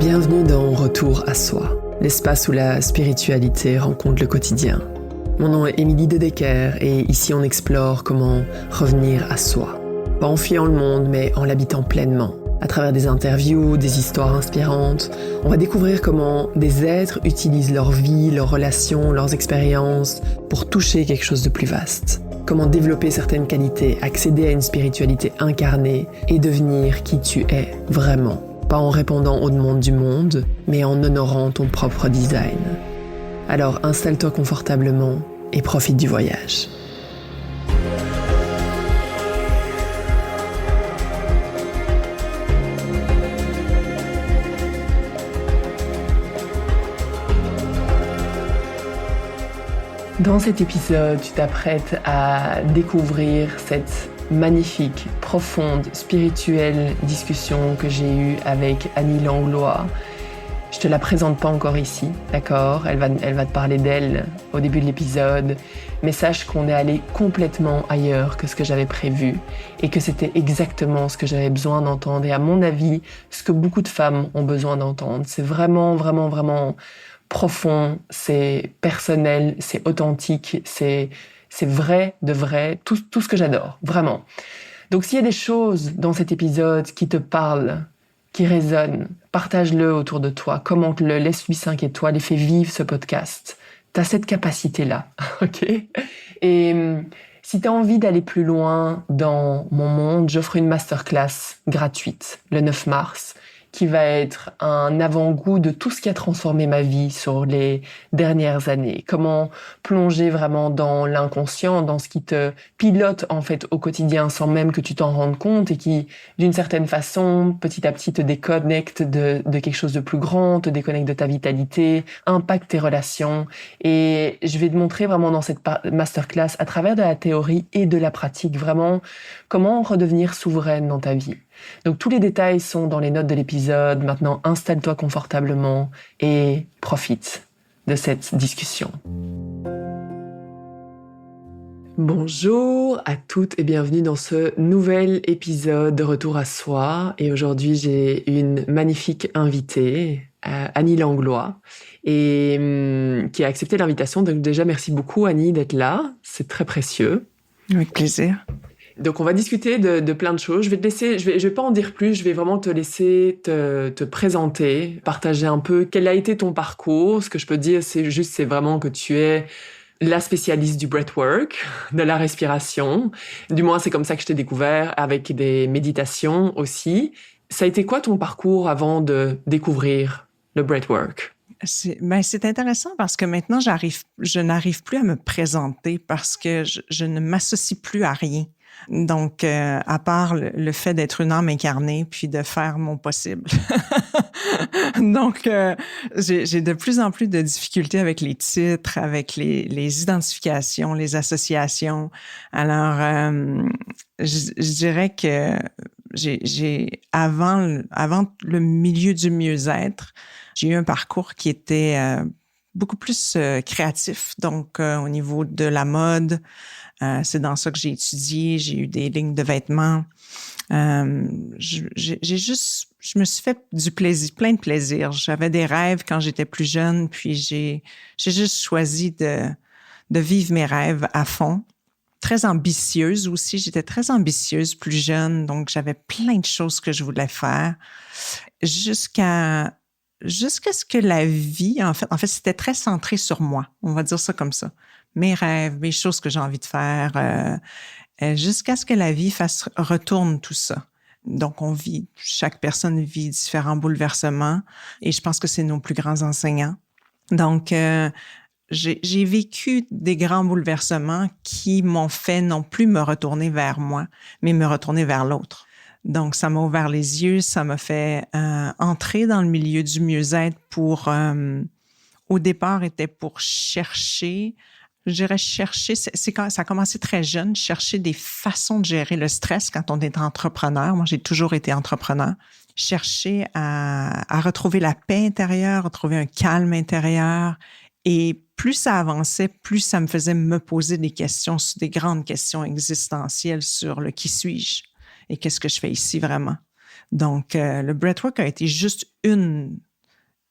Bienvenue dans Retour à soi, l'espace où la spiritualité rencontre le quotidien. Mon nom est Émilie Dedecker et ici on explore comment revenir à soi. Pas en fuyant le monde, mais en l'habitant pleinement. À travers des interviews, des histoires inspirantes, on va découvrir comment des êtres utilisent leur vie, leurs relations, leurs expériences pour toucher quelque chose de plus vaste. Comment développer certaines qualités, accéder à une spiritualité incarnée et devenir qui tu es vraiment. Pas en répondant aux demandes du monde, mais en honorant ton propre design. Alors installe-toi confortablement et profite du voyage. Dans cet épisode, tu t'apprêtes à découvrir cette magnifique, profonde, spirituelle discussion que j'ai eue avec Annie Langlois. Je te la présente pas encore ici, d'accord ? Elle va te parler d'elle au début de l'épisode, mais sache qu'on est allé complètement ailleurs que ce que j'avais prévu et que c'était exactement ce que j'avais besoin d'entendre et à mon avis, ce que beaucoup de femmes ont besoin d'entendre. C'est vraiment, vraiment, vraiment profond, c'est personnel, c'est authentique, c'est vrai, de vrai, tout ce que j'adore, vraiment. Donc s'il y a des choses dans cet épisode qui te parlent, qui résonnent, partage-le autour de toi, commente-le, laisse-lui 5 étoiles et fais vivre ce podcast. T'as cette capacité-là, ok ? Et si t'as envie d'aller plus loin dans mon monde, j'offre une masterclass gratuite le 9 mars, qui va être un avant-goût de tout ce qui a transformé ma vie sur les dernières années. Comment plonger vraiment dans l'inconscient, dans ce qui te pilote en fait au quotidien sans même que tu t'en rendes compte et qui, d'une certaine façon, petit à petit te déconnecte de quelque chose de plus grand, te déconnecte de ta vitalité, impacte tes relations. Et je vais te montrer vraiment dans cette masterclass, à travers de la théorie et de la pratique, vraiment comment redevenir souveraine dans ta vie. Donc tous les détails sont dans les notes de l'épisode. Maintenant, installe-toi confortablement et profite de cette discussion. Bonjour à toutes et bienvenue dans ce nouvel épisode de Retour à soi. Et aujourd'hui, j'ai une magnifique invitée, Annie Langlois, et qui a accepté l'invitation. Donc déjà, merci beaucoup Annie d'être là. C'est très précieux. Avec plaisir. Donc, on va discuter de plein de choses. Je vais te laisser, je vais pas en dire plus, je vais vraiment te laisser te présenter, partager un peu quel a été ton parcours. Ce que je peux dire, c'est vraiment que tu es la spécialiste du breathwork, de la respiration. Du moins, c'est comme ça que je t'ai découvert, avec des méditations aussi. Ça a été quoi ton parcours avant de découvrir le breathwork? C'est intéressant parce que maintenant, je n'arrive plus à me présenter parce que je ne m'associe plus à rien. Donc, à part le fait d'être une âme incarnée puis de faire mon possible. Donc, j'ai de plus en plus de difficultés avec les titres, avec les identifications, les associations. Alors, je dirais que avant le milieu du mieux-être, j'ai eu un parcours qui était beaucoup plus créatif. Donc, au niveau de la mode, c'est dans ça que j'ai étudié. J'ai eu des lignes de vêtements. Je me suis fait du plaisir, plein de plaisir. J'avais des rêves quand j'étais plus jeune, puis j'ai juste choisi de vivre mes rêves à fond. Très ambitieuse aussi. J'étais très ambitieuse plus jeune, donc j'avais plein de choses que je voulais faire. Jusqu'à ce que la vie, en fait, c'était très centré sur moi. On va dire ça comme ça. Mes rêves, mes choses que j'ai envie de faire, jusqu'à ce que la vie retourne tout ça. Donc, chaque personne vit différents bouleversements et je pense que c'est nos plus grands enseignants. Donc, j'ai vécu des grands bouleversements qui m'ont fait non plus me retourner vers moi, mais me retourner vers l'autre. Donc, ça m'a ouvert les yeux, ça m'a fait entrer dans le milieu du mieux-être au départ, était pour chercher, je dirais chercher, ça a commencé très jeune, chercher des façons de gérer le stress quand on est entrepreneur. Moi, j'ai toujours été entrepreneur. Chercher à retrouver la paix intérieure, retrouver un calme intérieur. Et plus ça avançait, plus ça me faisait me poser des questions, des grandes questions existentielles sur le qui suis-je et qu'est-ce que je fais ici vraiment. Donc, le breathwork a été juste une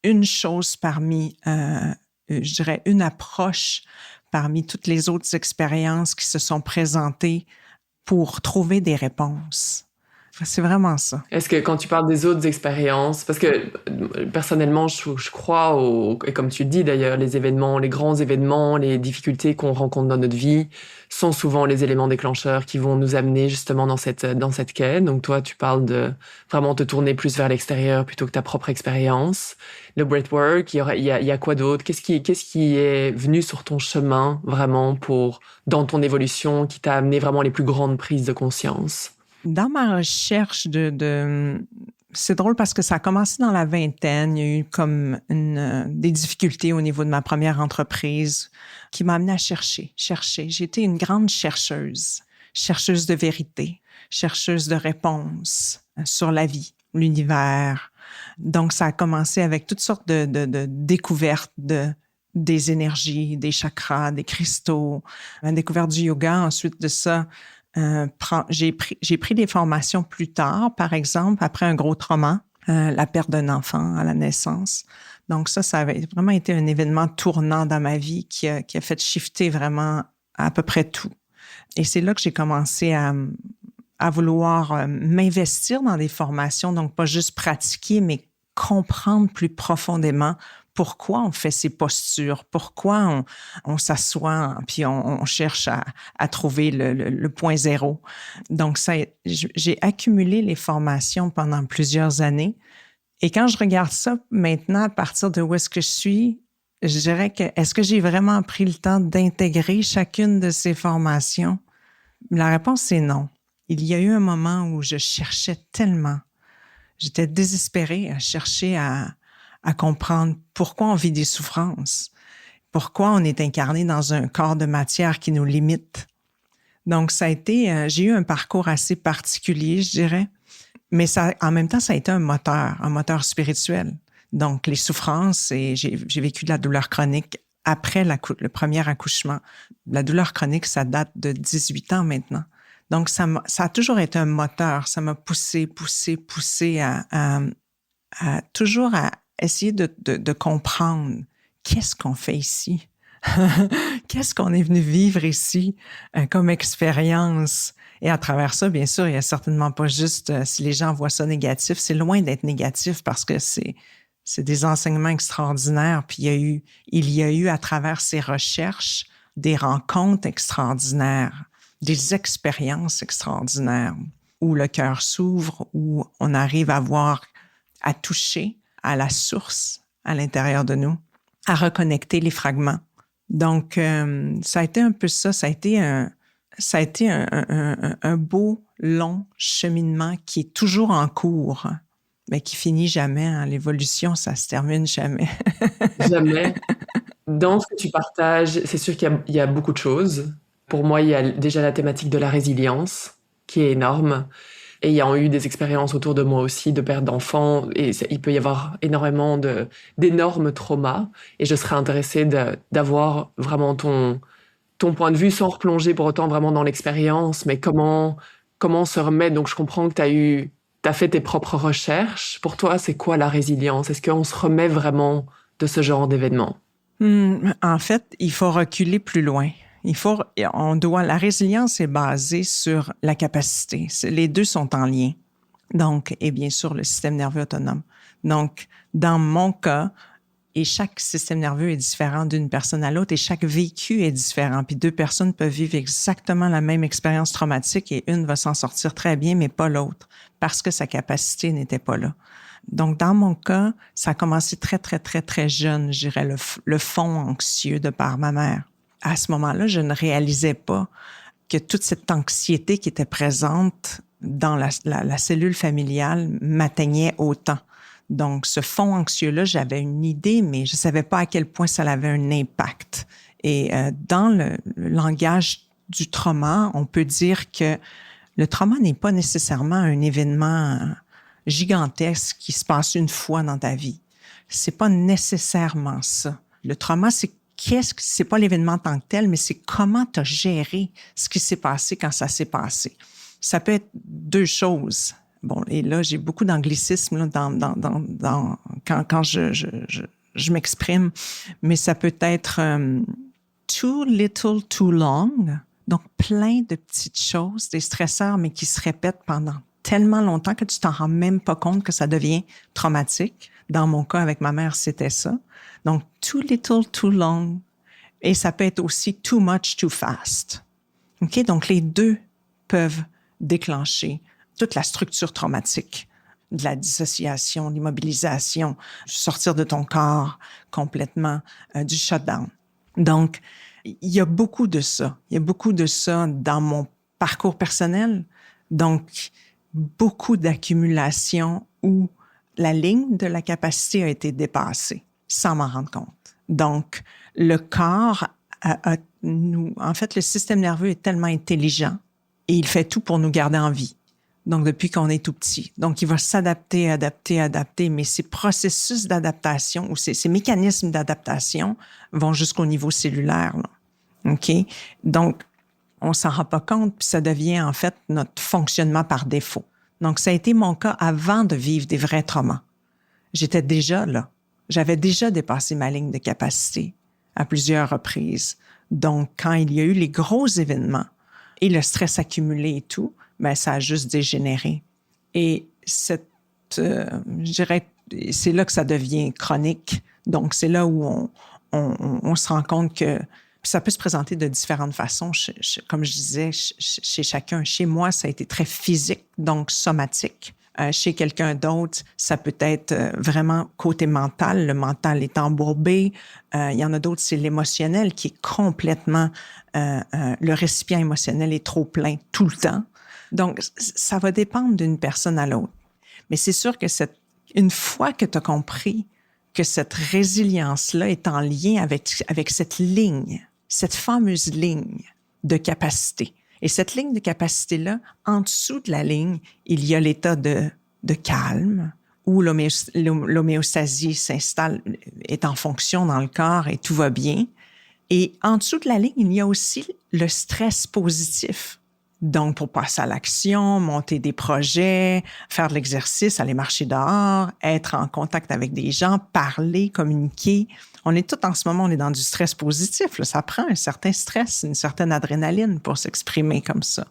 une chose parmi, je dirais, une approche parmi toutes les autres expériences qui se sont présentées pour trouver des réponses. C'est vraiment ça. Est-ce que quand tu parles des autres expériences, parce que personnellement, je crois et comme tu le dis d'ailleurs, les événements, les grands événements, les difficultés qu'on rencontre dans notre vie sont souvent les éléments déclencheurs qui vont nous amener justement dans cette quête. Donc toi, tu parles de vraiment te tourner plus vers l'extérieur plutôt que ta propre expérience. Le breathwork, il y a quoi d'autre? Qu'est-ce qui est venu sur ton chemin vraiment dans ton évolution qui t'a amené vraiment les plus grandes prises de conscience? Dans ma recherche c'est drôle parce que ça a commencé dans la vingtaine. Il y a eu comme des difficultés au niveau de ma première entreprise qui m'a amené à chercher. J'ai été une grande chercheuse de vérité, chercheuse de réponses sur la vie, l'univers. Donc, ça a commencé avec toutes sortes de découvertes des énergies, des chakras, des cristaux, la découverte du yoga. Ensuite de ça, j'ai pris des formations plus tard, par exemple, après un gros trauma, la perte d'un enfant à la naissance. Donc ça avait vraiment été un événement tournant dans ma vie qui a fait shifter vraiment à peu près tout. Et c'est là que j'ai commencé à vouloir m'investir dans des formations, donc pas juste pratiquer, mais comprendre plus profondément pourquoi on fait ces postures, pourquoi on s'assoit, puis on cherche à trouver le point zéro. Donc, j'ai accumulé les formations pendant plusieurs années. Et quand je regarde ça maintenant, à partir de où est-ce que je suis, je dirais est-ce que j'ai vraiment pris le temps d'intégrer chacune de ces formations? La réponse est non. Il y a eu un moment où je cherchais tellement. J'étais désespérée à chercher à comprendre pourquoi on vit des souffrances, pourquoi on est incarné dans un corps de matière qui nous limite. Donc, j'ai eu un parcours assez particulier, je dirais, mais en même temps, ça a été un moteur spirituel. Donc, les souffrances, et j'ai vécu de la douleur chronique après le premier accouchement. La douleur chronique, ça date de 18 ans maintenant. Donc, ça a toujours été un moteur. Ça m'a poussé à toujours à essayer de comprendre qu'est-ce qu'on fait ici, qu'est-ce qu'on est venu vivre ici comme expérience. Et à travers ça, bien sûr, il y a certainement pas juste, si les gens voient ça négatif, c'est loin d'être négatif parce que c'est des enseignements extraordinaires. Puis il y a eu à travers ces recherches des rencontres extraordinaires, des expériences extraordinaires où le cœur s'ouvre, où on arrive à toucher à la source à l'intérieur de nous, à reconnecter les fragments. Donc, ça a été un peu ça. Ça a été un beau, long cheminement qui est toujours en cours, mais qui finit jamais. Hein. L'évolution, ça se termine jamais. Jamais. Dans ce que tu partages, c'est sûr qu'il y a beaucoup de choses. Pour moi, il y a déjà la thématique de la résilience, qui est énorme. Et il y a eu des expériences autour de moi aussi de perte d'enfants. Et il peut y avoir énormément d'énormes traumas. Et je serais intéressée d'avoir vraiment ton point de vue sans replonger pour autant vraiment dans l'expérience. Mais comment se remettre? Donc, je comprends que t'as fait tes propres recherches. Pour toi, c'est quoi la résilience? Est-ce qu'on se remet vraiment de ce genre d'événements? En fait, il faut reculer plus loin. La résilience est basée sur la capacité. Les deux sont en lien. Donc, et bien sûr, le système nerveux autonome. Donc, dans mon cas, et chaque système nerveux est différent d'une personne à l'autre et chaque vécu est différent. Puis deux personnes peuvent vivre exactement la même expérience traumatique et une va s'en sortir très bien, mais pas l'autre, parce que sa capacité n'était pas là. Donc, dans mon cas, ça a commencé très, très, très, très jeune, je dirais, le fond anxieux de par ma mère. À ce moment-là, je ne réalisais pas que toute cette anxiété qui était présente dans la cellule familiale m'atteignait autant. Donc, ce fond anxieux-là, j'avais une idée, mais je ne savais pas à quel point ça avait un impact. Et dans le langage du trauma, on peut dire que le trauma n'est pas nécessairement un événement gigantesque qui se passe une fois dans ta vie. C'est pas nécessairement ça. Le trauma, c'est pas l'événement en tant que tel, mais c'est comment tu as géré ce qui s'est passé quand ça s'est passé. Ça peut être deux choses. Bon, et là, j'ai beaucoup d'anglicisme là, quand je m'exprime, mais ça peut être too little, too long. Donc, plein de petites choses, des stresseurs, mais qui se répètent pendant tellement longtemps que tu t'en rends même pas compte que ça devient traumatique. Dans mon cas, avec ma mère, c'était ça. Donc, too little, too long. Et ça peut être aussi too much, too fast. OK? Donc, les deux peuvent déclencher toute la structure traumatique, de la dissociation, l'immobilisation, sortir de ton corps complètement, du shutdown. Donc, il y a beaucoup de ça. Il y a beaucoup de ça dans mon parcours personnel. Donc, beaucoup d'accumulation où la ligne de la capacité a été dépassée sans m'en rendre compte. Donc, le corps en fait, le système nerveux est tellement intelligent et il fait tout pour nous garder en vie. Donc, depuis qu'on est tout petit. Donc, il va s'adapter, mais ces processus d'adaptation ou ces mécanismes d'adaptation vont jusqu'au niveau cellulaire, là. OK? Donc, on s'en rend pas compte, puis ça devient en fait notre fonctionnement par défaut. Donc, ça a été mon cas avant de vivre des vrais traumas. J'étais déjà là. J'avais déjà dépassé ma ligne de capacité à plusieurs reprises. Donc, quand il y a eu les gros événements et le stress accumulé et tout, ben ça a juste dégénéré. Et je dirais, c'est là que ça devient chronique. Donc, c'est là où on se rend compte que ça peut se présenter de différentes façons. Comme je disais, chez chacun. Chez moi, ça a été très physique, donc somatique. Chez quelqu'un d'autre, ça peut être vraiment côté mental. Le mental est embourbé. Il y en a d'autres, c'est l'émotionnel qui est complètement... le récipient émotionnel est trop plein tout le temps. Donc, ça va dépendre d'une personne à l'autre. Mais c'est sûr que une fois que tu as compris que cette résilience-là est en lien avec cette ligne, cette fameuse ligne de capacité. Et cette ligne de capacité-là, en dessous de la ligne, il y a l'état de calme, où l'homéostasie s'installe, est en fonction dans le corps et tout va bien. Et en dessous de la ligne, il y a aussi le stress positif. Donc, pour passer à l'action, monter des projets, faire de l'exercice, aller marcher dehors, être en contact avec des gens, parler, communiquer. On est en ce moment, on est dans du stress positif. Là. Ça prend un certain stress, une certaine adrénaline pour s'exprimer comme ça.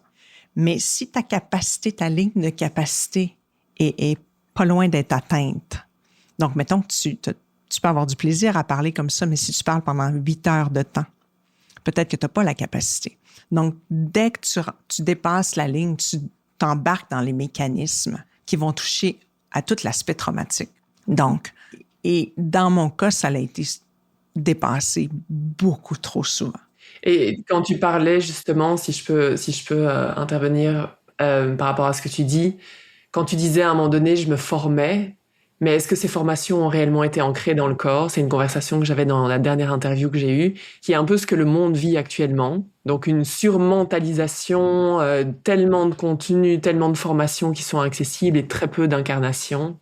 Mais si ta ligne de capacité est pas loin d'être atteinte, donc mettons que tu peux avoir du plaisir à parler comme ça, mais si tu parles pendant 8 heures de temps, peut-être que tu n'as pas la capacité. Donc, dès que tu dépasses la ligne, tu t'embarques dans les mécanismes qui vont toucher à tout l'aspect traumatique. Donc, et dans mon cas, ça a été dépassé beaucoup trop souvent. Et quand tu parlais justement, si je peux intervenir par rapport à ce que tu dis, quand tu disais à un moment donné, je me formais, mais est-ce que ces formations ont réellement été ancrées dans le corps? C'est une conversation que j'avais dans la dernière interview que j'ai eue, qui est un peu ce que le monde vit actuellement. Donc une surmentalisation, tellement de contenu, tellement de formations qui sont accessibles et très peu d'incarnation.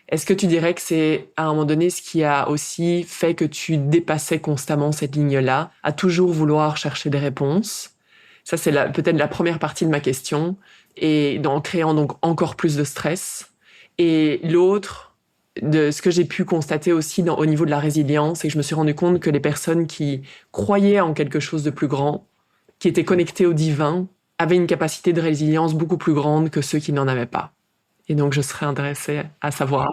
Est-ce que tu dirais que c'est à un moment donné ce qui a aussi fait que tu dépassais constamment cette ligne-là, à toujours vouloir chercher des réponses? Ça, c'est peut-être la première partie de ma question, et en créant donc encore plus de stress. Et l'autre, de ce que j'ai pu constater aussi au niveau de la résilience, c'est que je me suis rendu compte que les personnes qui croyaient en quelque chose de plus grand, qui étaient connectées au divin, avaient une capacité de résilience beaucoup plus grande que ceux qui n'en avaient pas. Et donc, je serais intéressée à savoir.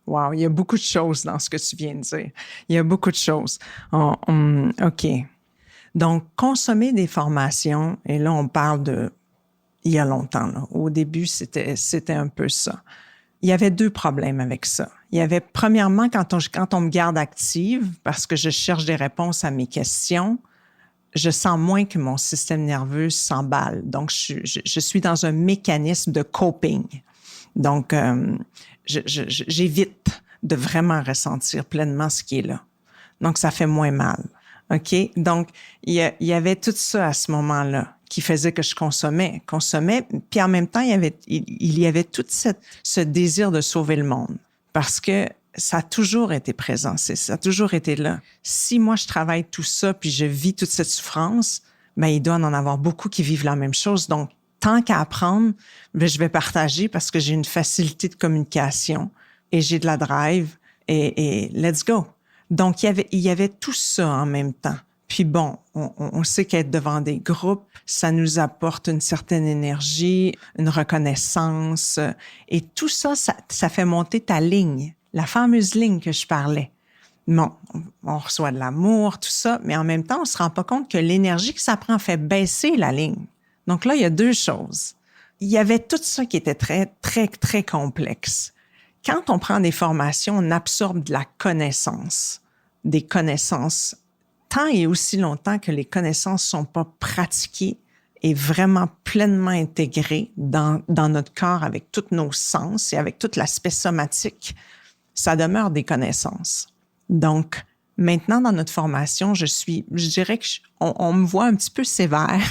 Wow, il y a beaucoup de choses dans ce que tu viens de dire. Il y a beaucoup de choses. OK. Donc, consommer des formations, et là, on parle il y a longtemps. Là. Au début, c'était un peu ça. Il y avait 2 problèmes avec ça. Il y avait, premièrement, quand on me garde active, parce que je cherche des réponses à mes questions, je sens moins que mon système nerveux s'emballe. Donc, je suis dans un mécanisme de coping. Donc, j'évite de vraiment ressentir pleinement ce qui est là. Donc, ça fait moins mal. OK? Donc, il y avait tout ça à ce moment-là qui faisait que je consommais. Puis en même temps, il y avait tout ce désir de sauver le monde. Parce que ça a toujours été présent, ça a toujours été là. Si moi, je travaille tout ça, puis je vis toute cette souffrance, ben il doit en avoir beaucoup qui vivent la même chose. Donc, tant qu'à apprendre, ben, je vais partager parce que j'ai une facilité de communication et j'ai de la drive et let's go. Donc, il y avait tout ça en même temps. Puis bon, on sait qu'être devant des groupes, ça nous apporte une certaine énergie, une reconnaissance. Et tout ça, ça fait monter ta ligne, la fameuse ligne que je parlais. Bon, on reçoit de l'amour, tout ça, mais en même temps, on se rend pas compte que l'énergie que ça prend fait baisser la ligne. Donc là, il y a deux choses. Il y avait tout ça qui était très, très, très complexe. Quand on prend des formations, on absorbe de la connaissance, des connaissances, tant et aussi longtemps que les connaissances sont pas pratiquées et vraiment pleinement intégrées dans notre corps avec tous nos sens et avec tout l'aspect somatique, ça demeure des connaissances. Donc, maintenant, dans notre formation, je dirais que on me voit un petit peu sévère.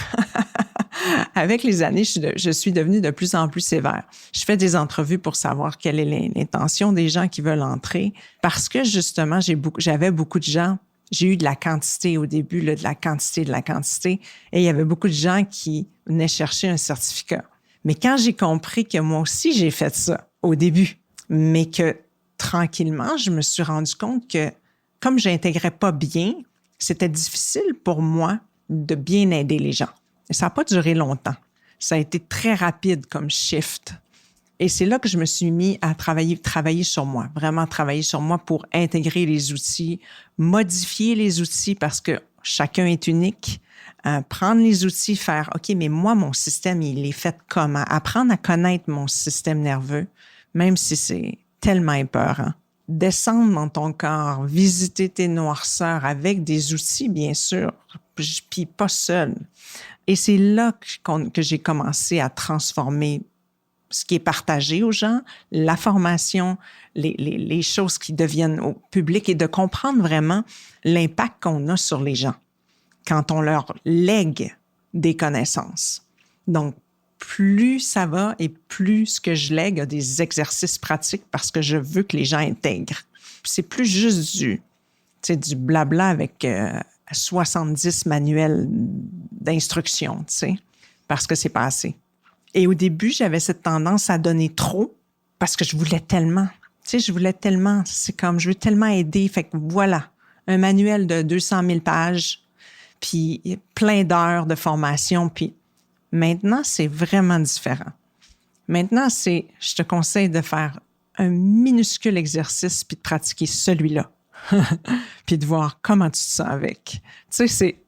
Avec les années, je suis devenue de plus en plus sévère. Je fais des entrevues pour savoir quelle est l'intention des gens qui veulent entrer parce que, justement, j'avais beaucoup de gens. J'ai eu de la quantité au début, là, de la quantité. Et il y avait beaucoup de gens qui venaient chercher un certificat. Mais quand j'ai compris que moi aussi, j'ai fait ça au début, mais que tranquillement, je me suis rendu compte que comme je n'intégrais pas bien, c'était difficile pour moi de bien aider les gens. Et ça n'a pas duré longtemps. Ça a été très rapide comme shift. Et c'est là que je me suis mis à travailler sur moi, vraiment travailler sur moi pour intégrer les outils, modifier les outils parce que chacun est unique, prendre les outils, faire « OK, mais moi, mon système, il est fait comment? » Apprendre à connaître mon système nerveux, même si c'est tellement épeurant. Descendre dans ton corps, visiter tes noirceurs avec des outils, bien sûr, puis pas seul. Et c'est là que j'ai commencé à transformer ce qui est partagé aux gens, la formation, les choses qui deviennent au public et de comprendre vraiment l'impact qu'on a sur les gens quand on leur lègue des connaissances. Donc, plus ça va et plus ce que je lègue a des exercices pratiques parce que je veux que les gens intègrent. C'est plus juste du blabla avec 70 manuels d'instruction, parce que c'est pas assez. Et au début, j'avais cette tendance à donner trop parce que je voulais tellement. C'est comme, je veux tellement aider. Fait que voilà, un manuel de 200 000 pages, puis plein d'heures de formation, puis maintenant, c'est vraiment différent. Maintenant, je te conseille de faire un minuscule exercice puis de pratiquer celui-là. Puis de voir comment tu te sens avec. Tu sais, c'est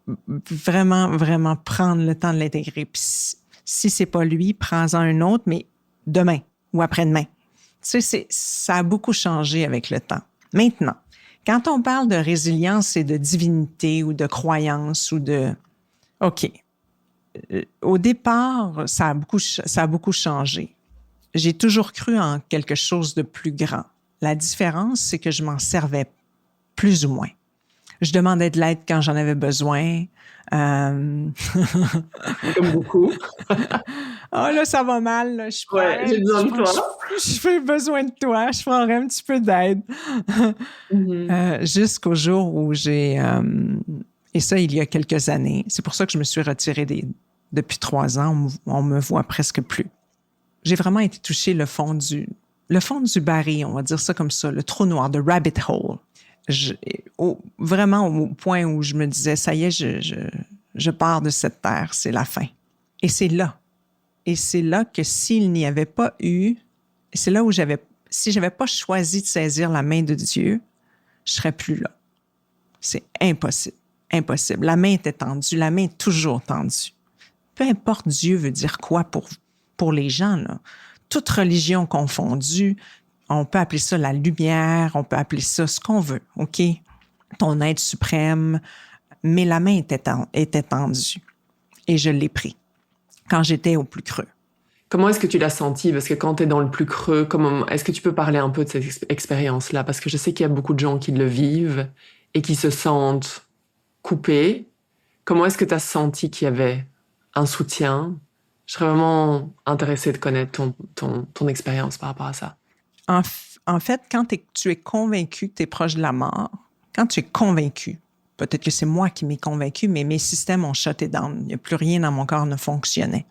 vraiment, vraiment prendre le temps de l'intégrer. Puis si c'est pas lui, prends-en un autre, mais demain ou après-demain. Tu sais, ça a beaucoup changé avec le temps. Maintenant, quand on parle de résilience et de divinité ou de croyance ou de... OK. Au départ, ça a beaucoup changé. J'ai toujours cru en quelque chose de plus grand. La différence, c'est que je m'en servais plus ou moins. Je demandais de l'aide quand j'en avais besoin. Comme beaucoup. Oh là, ça va mal. Là. J'ai besoin de toi. J'ai besoin de toi. Je prendrais un petit peu d'aide. Jusqu'au jour où j'ai... et ça, il y a quelques années. C'est pour ça que je me suis retirée depuis 3 ans. On me voit presque plus. J'ai vraiment été touchée le fond du baril, on va dire ça comme ça, le trou noir, the rabbit hole. Vraiment au point où je me disais, ça y est, je pars de cette terre, c'est la fin. Et c'est là. Et c'est là que s'il n'y avait pas eu, c'est là où si j'avais pas choisi de saisir la main de Dieu, je serais plus là. C'est impossible. Impossible. La main était tendue, la main est toujours tendue. Peu importe Dieu veut dire quoi pour les gens, là. Toute religion confondue, on peut appeler ça la lumière, on peut appeler ça ce qu'on veut, OK? Ton être suprême. Mais la main était tendue. Et je l'ai pris quand j'étais au plus creux. Comment est-ce que tu l'as senti? Parce que quand tu es dans le plus creux, est-ce que tu peux parler un peu de cette expérience-là? Parce que je sais qu'il y a beaucoup de gens qui le vivent et qui se sentent coupés. Comment est-ce que tu as senti qu'il y avait un soutien? Je serais vraiment intéressée de connaître ton expérience par rapport à ça. En fait, quand tu es convaincu que tu es proche de la mort, quand tu es convaincu, peut-être que c'est moi qui m'ai convaincu, mais mes systèmes ont shutté down. Il n'y a plus rien dans mon corps ne fonctionnait.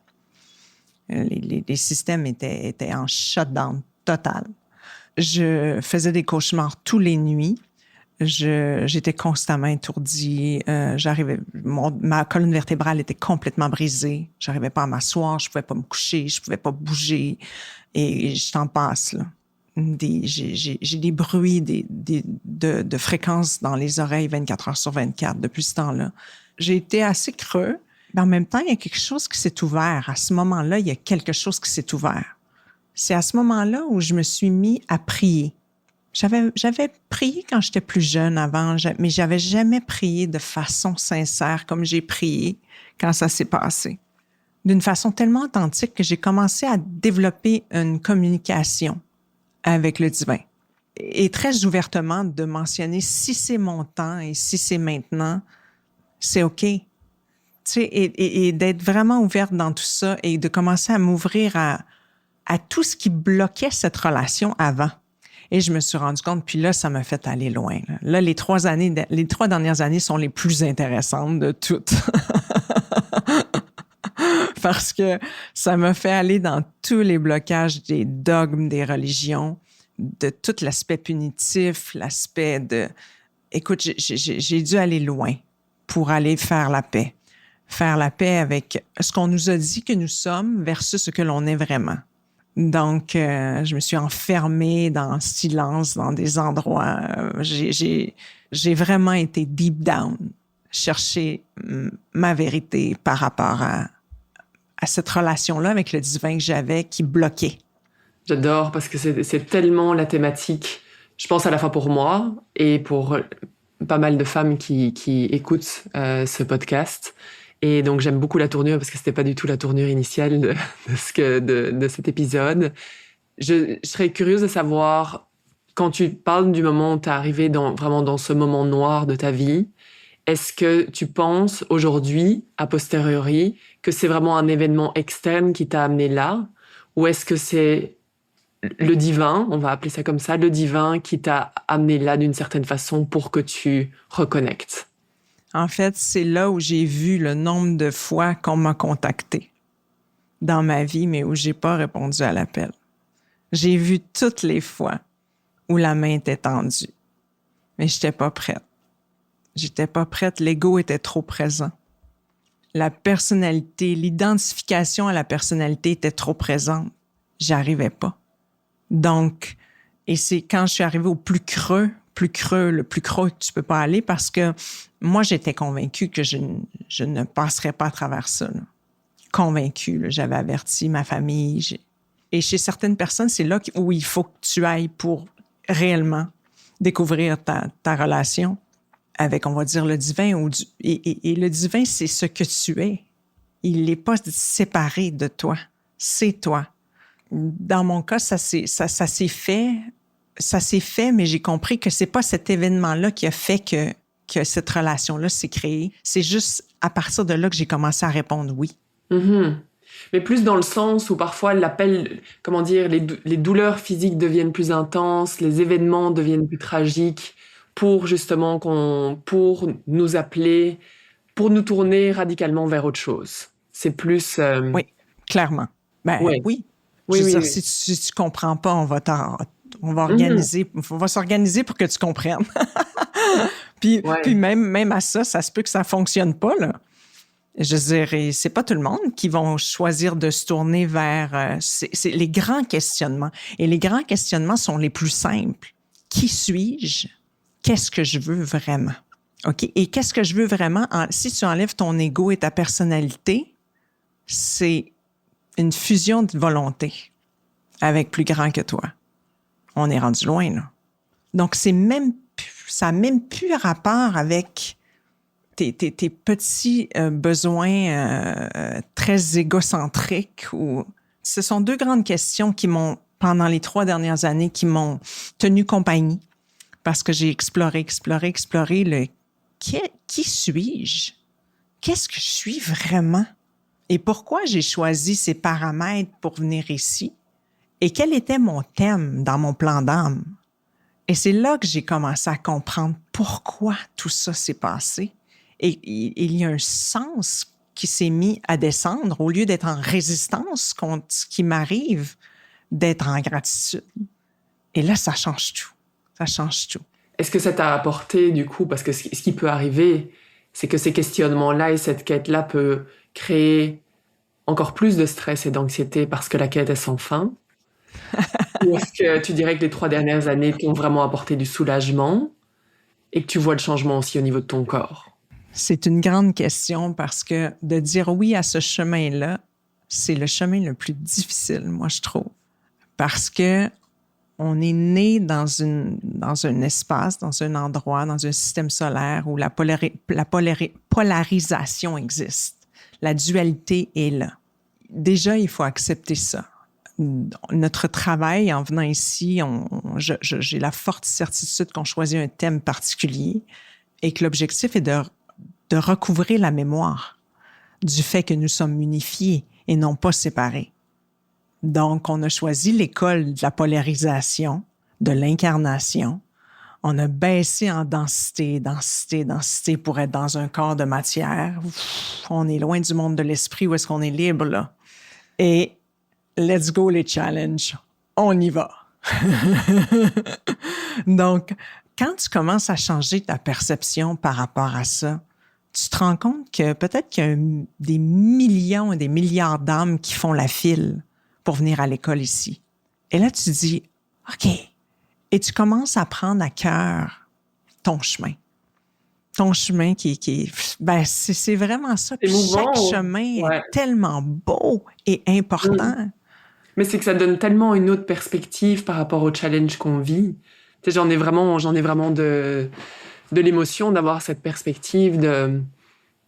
Les systèmes étaient en shutdown total. Je faisais des cauchemars tous les nuits. J'étais constamment étourdie. Ma colonne vertébrale était complètement brisée. J'arrivais pas à m'asseoir, je pouvais pas me coucher, je pouvais pas bouger. Et je t'en passe, là. J'ai des bruits de fréquences dans les oreilles 24 heures sur 24 depuis ce temps-là. J'ai été assez creux, mais en même temps, il y a quelque chose qui s'est ouvert. À ce moment-là, il y a quelque chose qui s'est ouvert. C'est à ce moment-là où je me suis mis à prier. J'avais prié quand j'étais plus jeune avant, mais j'avais jamais prié de façon sincère comme j'ai prié quand ça s'est passé. D'une façon tellement authentique que j'ai commencé à développer une communication avec le divin. Et très ouvertement de mentionner si c'est mon temps et si c'est maintenant, c'est OK. Tu sais, et d'être vraiment ouverte dans tout ça et de commencer à m'ouvrir à tout ce qui bloquait cette relation avant. Et je me suis rendu compte, puis là, ça m'a fait aller loin. Là, les 3 dernières années sont les plus intéressantes de toutes. Parce que ça m'a fait aller dans tous les blocages des dogmes, des religions, de tout l'aspect punitif, l'aspect de... Écoute, j'ai dû aller loin pour aller faire la paix. Faire la paix avec ce qu'on nous a dit que nous sommes versus ce que l'on est vraiment. Donc, je me suis enfermée dans le silence, dans des endroits. J'ai vraiment été deep down, chercher ma vérité par rapport à cette relation-là avec le divin que j'avais qui bloquait. J'adore parce que c'est tellement la thématique, je pense à la fois pour moi et pour pas mal de femmes qui écoutent ce podcast. Et donc, j'aime beaucoup la tournure parce que c'était pas du tout la tournure initiale de cet épisode. Je serais curieuse de savoir, quand tu parles du moment où t'es arrivé vraiment dans ce moment noir de ta vie, est-ce que tu penses aujourd'hui, a posteriori, que c'est vraiment un événement externe qui t'a amené là? Ou est-ce que c'est le divin, on va appeler ça comme ça, le divin qui t'a amené là d'une certaine façon pour que tu reconnectes? En fait, c'est là où j'ai vu le nombre de fois qu'on m'a contacté dans ma vie, mais où j'ai pas répondu à l'appel. J'ai vu toutes les fois où la main était tendue, mais j'étais pas prête. J'étais pas prête, l'ego était trop présent. La personnalité, l'identification à la personnalité était trop présente. J'arrivais pas. Donc, et c'est quand je suis arrivée au le plus creux que tu peux pas aller parce que moi, j'étais convaincue que je ne passerais pas à travers ça. Là. Convaincue, là, j'avais averti ma famille. Et chez certaines personnes, c'est là où il faut que tu ailles pour réellement découvrir ta relation avec, on va dire, le divin. Et le divin, c'est ce que tu es. Il n'est pas séparé de toi. C'est toi. Dans mon cas, ça s'est fait. Ça s'est fait, mais j'ai compris que c'est pas cet événement-là qui a fait que cette relation-là s'est créée. C'est juste à partir de là que j'ai commencé à répondre oui. Mm-hmm. Mais plus dans le sens où parfois l'appel, comment dire, les douleurs physiques deviennent plus intenses, les événements deviennent plus tragiques pour justement pour nous appeler, pour nous tourner radicalement vers autre chose. C'est plus... Oui, clairement. Ben ouais. oui. Oui, Je veux oui, dire, oui. si tu comprends pas, on va organiser, on va s'organiser pour que tu comprennes. Puis même à ça se peut que ça fonctionne pas, là. Je dirais, c'est pas tout le monde qui vont choisir de se tourner vers c'est les grands questionnements. Et les grands questionnements sont les plus simples. Qui suis-je? Qu'est-ce que je veux vraiment? OK? Et qu'est-ce que je veux vraiment? Si tu enlèves ton ego et ta personnalité, c'est une fusion de volonté avec plus grand que toi. On est rendu loin, là. Donc, ça n'a même plus rapport avec tes petits besoins très égocentriques. Ce sont 2 grandes questions qui m'ont, pendant les 3 dernières années, qui m'ont tenu compagnie parce que j'ai exploré qui suis-je? Qu'est-ce que je suis vraiment? Et pourquoi j'ai choisi ces paramètres pour venir ici? Et quel était mon thème dans mon plan d'âme? Et c'est là que j'ai commencé à comprendre pourquoi tout ça s'est passé. Et il y a un sens qui s'est mis à descendre, au lieu d'être en résistance contre ce qui m'arrive, d'être en gratitude. Et là, ça change tout. Ça change tout. Est-ce que ça t'a apporté, du coup, parce que ce qui peut arriver, c'est que ces questionnements-là et cette quête-là peut créer encore plus de stress et d'anxiété parce que la quête est sans fin? Ou est-ce que tu dirais que les 3 dernières années t'ont vraiment apporté du soulagement et que tu vois le changement aussi au niveau de ton corps? C'est une grande question parce que de dire oui à ce chemin-là, c'est le chemin le plus difficile, moi, je trouve. Parce que on est né dans un espace, dans un endroit, dans un système solaire où la polarisation existe. La dualité est là. Déjà, il faut accepter ça. Notre travail, en venant ici, j'ai la forte certitude qu'on choisit un thème particulier et que l'objectif est de recouvrer la mémoire du fait que nous sommes unifiés et non pas séparés. Donc, on a choisi l'école de la polarisation, de l'incarnation. On a baissé en densité pour être dans un corps de matière. On est loin du monde de l'esprit où est-ce qu'on est libre, là. Et let's go les challenges. On y va. Donc, quand tu commences à changer ta perception par rapport à ça, tu te rends compte que peut-être qu'il y a des millions et des milliards d'âmes qui font la file pour venir à l'école ici. Et là, tu dis, OK. Et tu commences à prendre à cœur ton chemin. Ton chemin c'est vraiment ça. Puis chaque chemin est tellement beau et important. Mais c'est que ça donne tellement une autre perspective par rapport au challenge qu'on vit. Tu sais, j'en ai vraiment de l'émotion d'avoir cette perspective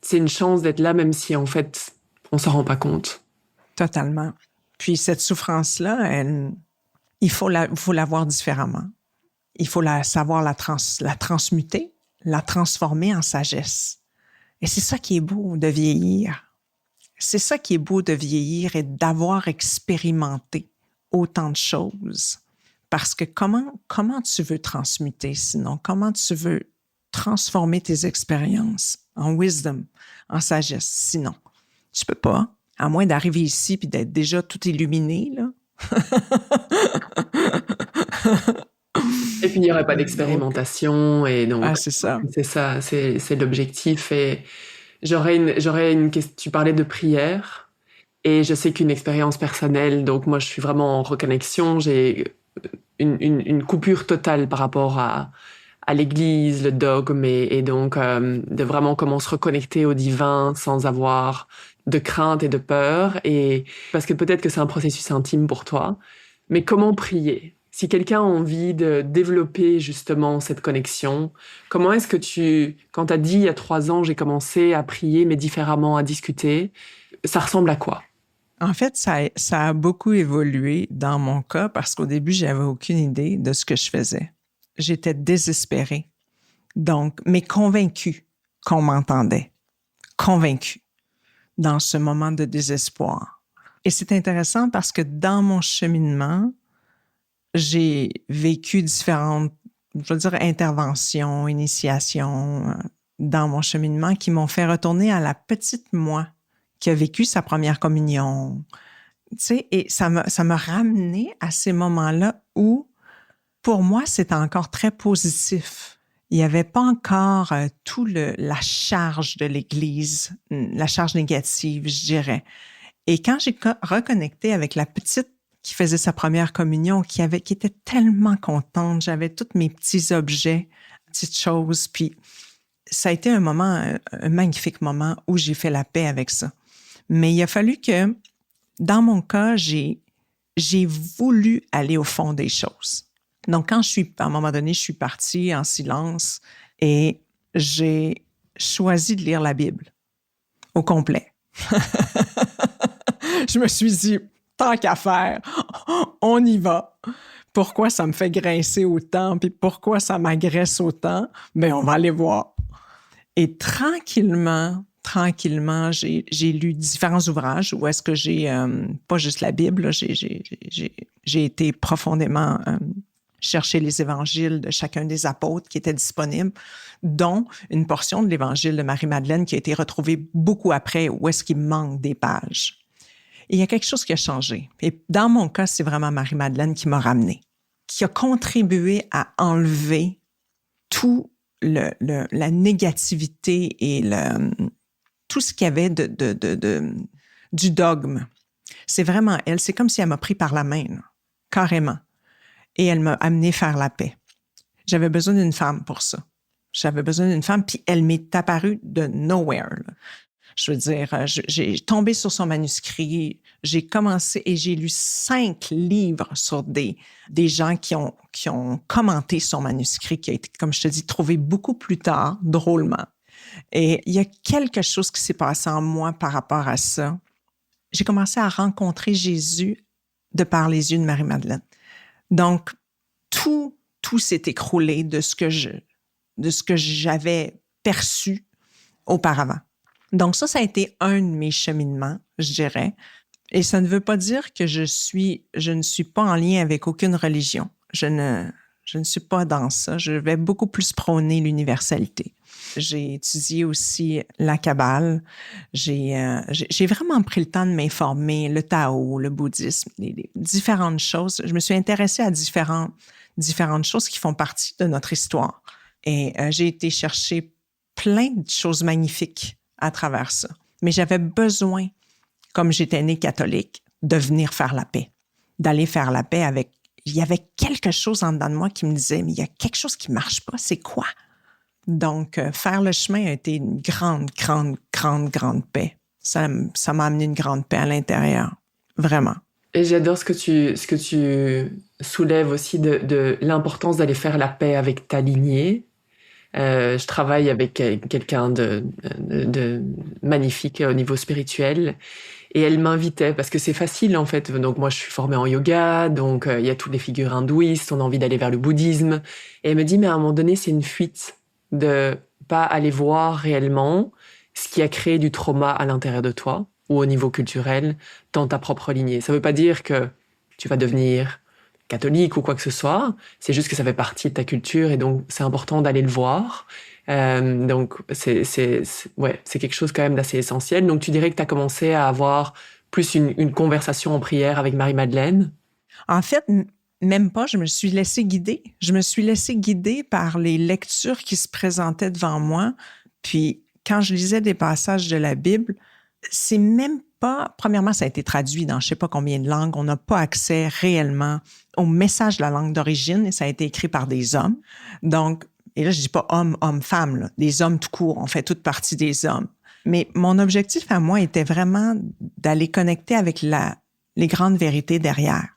c'est une chance d'être là, même si en fait, on s'en rend pas compte. Totalement. Puis cette souffrance-là, il faut la voir différemment. Il faut savoir la transmuter, la transformer en sagesse. Et c'est ça qui est beau de vieillir. C'est ça qui est beau de vieillir et d'avoir expérimenté autant de choses. Parce que comment tu veux transmuter sinon? Comment tu veux transformer tes expériences en wisdom, en sagesse sinon? Tu peux pas. À moins d'arriver ici puis d'être déjà tout illuminé, là. Et puis, il n'y aurait pas d'expérimentation. Et donc, c'est ça. C'est ça, c'est l'objectif. Et j'aurais une question. Tu parlais de prière. Et je sais qu'une expérience personnelle, donc moi, je suis vraiment en reconnexion. J'ai une coupure totale par rapport à l'Église, le dogme, et donc de vraiment comment se reconnecter au divin sans avoir de crainte et de peur, et parce que peut-être que c'est un processus intime pour toi, mais comment prier? Si quelqu'un a envie de développer justement cette connexion, comment est-ce que quand tu as dit il y a 3 ans, j'ai commencé à prier, mais différemment, à discuter, ça ressemble à quoi? En fait, ça a beaucoup évolué dans mon cas parce qu'au début, j'avais aucune idée de ce que je faisais. J'étais désespérée, mais convaincue qu'on m'entendait. Convaincue dans ce moment de désespoir. Et c'est intéressant parce que dans mon cheminement, j'ai vécu différentes, interventions, initiations dans mon cheminement qui m'ont fait retourner à la petite moi qui a vécu sa première communion. Tu sais, et ça m'a ramené à ces moments-là où, pour moi, c'était encore très positif. Il n'y avait pas encore la charge de l'Église, la charge négative, je dirais. Et quand j'ai reconnecté avec la petite qui faisait sa première communion, qui était tellement contente, j'avais tous mes petits objets, petites choses, puis ça a été un magnifique moment où j'ai fait la paix avec ça. Mais il a fallu que, dans mon cas, j'ai voulu aller au fond des choses. Donc, à un moment donné, je suis partie en silence et j'ai choisi de lire la Bible au complet. Je me suis dit, tant qu'à faire, on y va. Pourquoi ça me fait grincer autant, puis pourquoi ça m'agresse autant? Ben, on va aller voir. Et tranquillement, j'ai lu différents ouvrages où est-ce que j'ai, pas juste la Bible, là, j'ai été profondément chercher les évangiles de chacun des apôtres qui étaient disponibles, dont une portion de l'évangile de Marie-Madeleine qui a été retrouvée beaucoup après, où est-ce qu'il manque des pages. Et il y a quelque chose qui a changé. Et dans mon cas, c'est vraiment Marie-Madeleine qui m'a ramenée, qui a contribué à enlever tout la négativité et tout ce qu'il y avait du dogme. C'est vraiment elle. C'est comme si elle m'a pris par la main, là, carrément. Et elle m'a amené faire la paix. J'avais besoin d'une femme pour ça. J'avais besoin d'une femme, puis elle m'est apparue de nowhere, là. Je veux dire, j'ai tombé sur son manuscrit, j'ai commencé et j'ai lu 5 livres sur des gens qui ont commenté son manuscrit, qui a été, comme je te dis, trouvé beaucoup plus tard, drôlement. Et il y a quelque chose qui s'est passé en moi par rapport à ça. J'ai commencé à rencontrer Jésus de par les yeux de Marie-Madeleine. Donc, tout s'est écroulé de ce que j'avais perçu auparavant. Donc ça a été un de mes cheminements, je dirais. Et ça ne veut pas dire que je ne suis pas en lien avec aucune religion. Je ne suis pas dans ça. Je vais beaucoup plus prôner l'universalité. J'ai étudié aussi la Kabbale. J'ai vraiment pris le temps de m'informer, le Tao, le bouddhisme, les différentes choses. Je me suis intéressée à différentes choses qui font partie de notre histoire. Et j'ai été chercher plein de choses magnifiques à travers ça. Mais j'avais besoin, comme j'étais née catholique, de venir faire la paix, d'aller faire la paix avec... Il y avait quelque chose en dedans de moi qui me disait, mais il y a quelque chose qui marche pas, c'est quoi? Donc, faire le chemin a été une grande paix. Ça m'a amené une grande paix à l'intérieur, vraiment. Et j'adore ce que tu soulèves aussi de l'importance d'aller faire la paix avec ta lignée. Je travaille avec quelqu'un de magnifique au niveau spirituel et elle m'invitait parce que c'est facile en fait. Donc moi je suis formée en yoga, donc il y a toutes les figures hindouistes, on a envie d'aller vers le bouddhisme et elle me dit mais à un moment donné c'est une fuite de pas aller voir réellement ce qui a créé du trauma à l'intérieur de toi ou au niveau culturel dans ta propre lignée. Ça veut pas dire que tu vas devenir catholique ou quoi que ce soit, c'est juste que ça fait partie de ta culture et donc c'est important d'aller le voir. Donc c'est quelque chose quand même d'assez essentiel. Donc tu dirais que tu as commencé à avoir plus une conversation en prière avec Marie-Madeleine? En fait, même pas, je me suis laissée guider. Je me suis laissée guider par les lectures qui se présentaient devant moi. Puis quand je lisais des passages de la Bible, c'est même pas... Premièrement, ça a été traduit dans je sais pas combien de langues. On n'a pas accès réellement au message de la langue d'origine et ça a été écrit par des hommes. Donc, et là, je dis pas homme, femme, là. Des hommes tout court. On fait toute partie des hommes. Mais mon objectif à moi était vraiment d'aller connecter avec les grandes vérités derrière.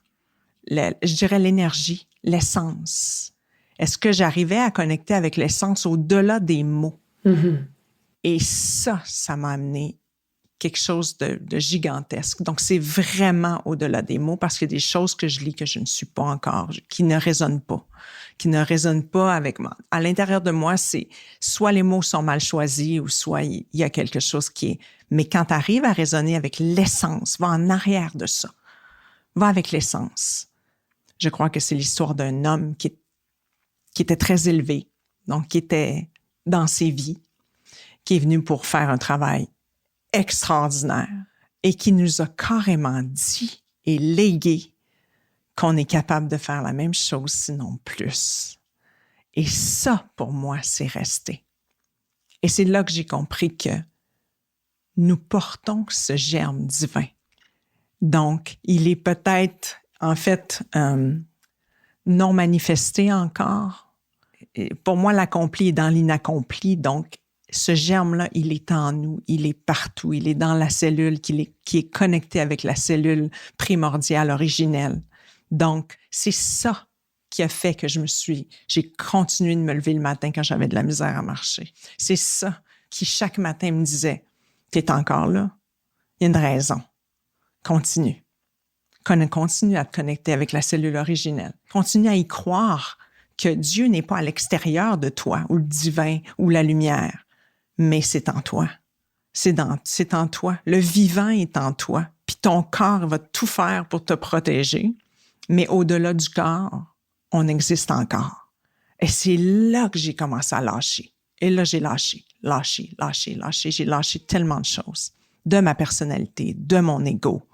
Je dirais l'énergie, l'essence. Est-ce que j'arrivais à connecter avec l'essence au-delà des mots? Mm-hmm. Et ça m'a amené quelque chose de gigantesque. Donc, c'est vraiment au-delà des mots parce qu'il y a des choses que je lis que je ne suis pas encore, qui ne résonnent pas avec moi. À l'intérieur de moi, c'est soit les mots sont mal choisis ou soit il y a quelque chose qui est... Mais quand tu arrives à raisonner avec l'essence, va en arrière de ça. Va avec l'essence. Je crois que c'est l'histoire d'un homme qui était très élevé, donc qui était dans ses vies, qui est venu pour faire un travail extraordinaire et qui nous a carrément dit et légué qu'on est capable de faire la même chose, sinon plus. Et ça, pour moi, c'est resté. Et c'est là que j'ai compris que nous portons ce germe divin. Donc, il est peut-être, en fait, non manifesté encore. Et pour moi, l'accompli est dans l'inaccompli, donc ce germe-là, il est en nous, il est partout, il est dans la cellule qui est connectée avec la cellule primordiale, originelle. Donc, c'est ça qui a fait que j'ai continué de me lever le matin quand j'avais de la misère à marcher. C'est ça qui, chaque matin, me disait, t'es encore là, il y a une raison. Continue. Continue à te connecter avec la cellule originelle. Continue à y croire que Dieu n'est pas à l'extérieur de toi, ou le divin, ou la lumière. Mais c'est en toi. C'est en toi. Le vivant est en toi. Puis ton corps va tout faire pour te protéger. Mais au-delà du corps, on existe encore. Et c'est là que j'ai commencé à lâcher. Et là, j'ai lâché. J'ai lâché tellement de choses. De ma personnalité, de mon ego,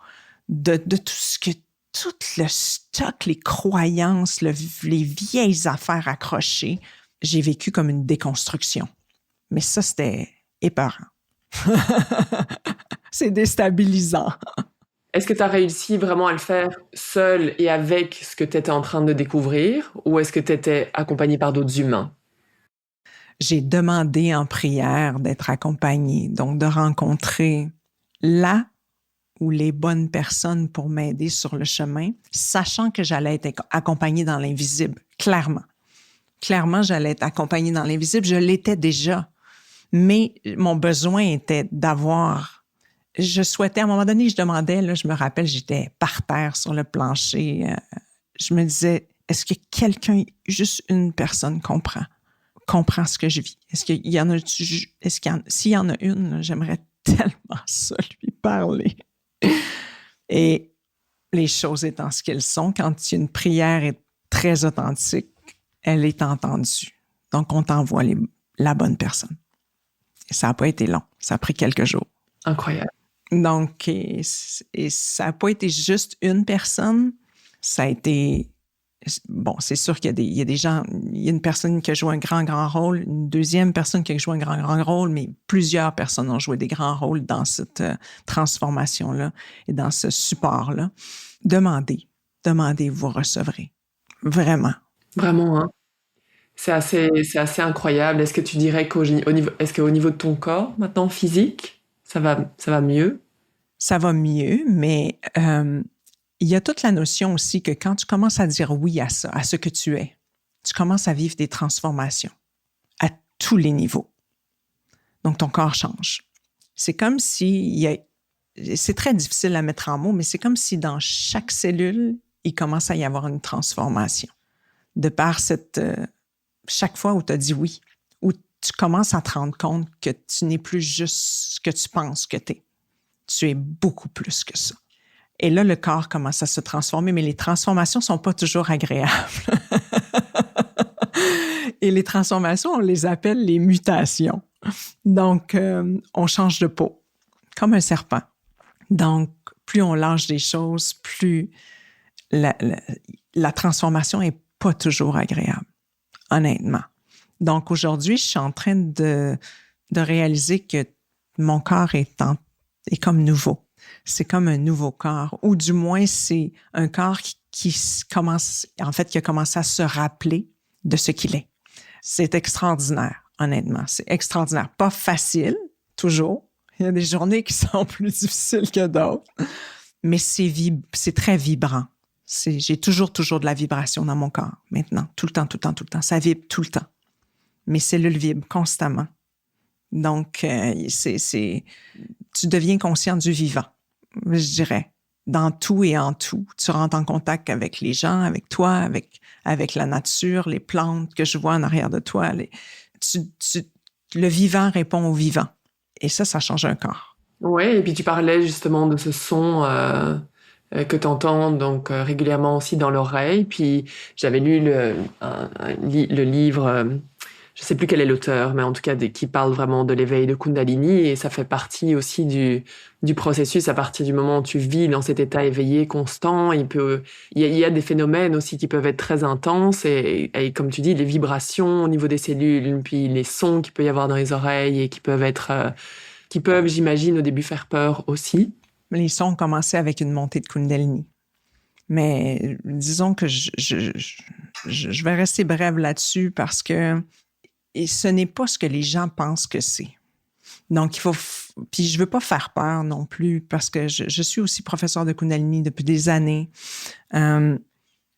de tout le stock, les croyances, les vieilles affaires accrochées. J'ai vécu comme une déconstruction. Mais ça, c'était épeurant. C'est déstabilisant. Est-ce que tu as réussi vraiment à le faire seul et avec ce que tu étais en train de découvrir, ou est-ce que tu étais accompagné par d'autres humains? J'ai demandé en prière d'être accompagnée, donc de rencontrer là ou les bonnes personnes pour m'aider sur le chemin, sachant que j'allais être accompagnée dans l'invisible, clairement. Clairement, j'allais être accompagnée dans l'invisible. Je l'étais déjà, mais mon besoin était d'avoir... Je souhaitais, à un moment donné, je demandais, là, je me rappelle, j'étais par terre sur le plancher. Je me disais, est-ce que quelqu'un, juste une personne comprend ce que je vis? Est-ce qu'il y en a... S'il y en a une, là, j'aimerais tellement ça lui parler. Et les choses étant ce qu'elles sont, quand une prière est très authentique, elle est entendue. Donc, on t'envoie la bonne personne. Et ça n'a pas été long. Ça a pris quelques jours. Incroyable. Donc, et ça n'a pas été juste une personne. Ça a été... Bon, c'est sûr qu'il y a des gens... Il y a une personne qui a joué un grand rôle, une deuxième personne qui a joué un grand rôle, mais plusieurs personnes ont joué des grands rôles dans cette transformation-là et dans ce support-là. Demandez, vous recevrez. Vraiment. Vraiment, hein? C'est assez incroyable. Est-ce que tu dirais est-ce qu'au niveau de ton corps, maintenant, physique, ça va mieux? Ça va mieux, mais il y a toute la notion aussi que quand tu commences à dire oui à ça, à ce que tu es, tu commences à vivre des transformations à tous les niveaux. Donc, ton corps change. C'est comme c'est très difficile à mettre en mots, mais c'est comme si dans chaque cellule, il commence à y avoir une transformation. De par chaque fois où tu as dit oui, où tu commences à te rendre compte que tu n'es plus juste ce que tu penses que tu es. Tu es beaucoup plus que ça. Et là, le corps commence à se transformer, mais les transformations ne sont pas toujours agréables. Et les transformations, on les appelle les mutations. Donc, on change de peau, comme un serpent. Donc, plus on lâche des choses, plus la transformation n'est pas toujours agréable, honnêtement. Donc, aujourd'hui, je suis en train de réaliser que mon corps est comme nouveau. C'est comme un nouveau corps, ou du moins, c'est un corps qui a commencé à se rappeler de ce qu'il est. C'est extraordinaire, honnêtement. C'est extraordinaire. Pas facile, toujours. Il y a des journées qui sont plus difficiles que d'autres, mais c'est très vibrant. J'ai toujours de la vibration dans mon corps, maintenant. Tout le temps. Ça vibre tout le temps. Mes cellules vibrent constamment. Donc, tu deviens conscient du vivant, je dirais. Dans tout et en tout. Tu rentres en contact avec les gens, avec toi, avec la nature, les plantes que je vois en arrière de toi. Le vivant répond au vivant. Et ça change un corps. Oui, et puis tu parlais justement de ce son que tu entends donc régulièrement aussi dans l'oreille. Puis j'avais lu le livre, je sais plus quel est l'auteur, mais en tout cas qui parle vraiment de l'éveil de Kundalini, et ça fait partie aussi du processus. À partir du moment où tu vis dans cet état éveillé constant, il y a des phénomènes aussi qui peuvent être très intenses, et comme tu dis, les vibrations au niveau des cellules, puis les sons qu'il peut y avoir dans les oreilles et qui peuvent, j'imagine, au début faire peur aussi. Les sons ont commencé avec une montée de Kundalini. Mais disons que je vais rester brève là-dessus parce que ce n'est pas ce que les gens pensent que c'est. Donc, puis je veux pas faire peur non plus parce que je suis aussi professeur de Kundalini depuis des années.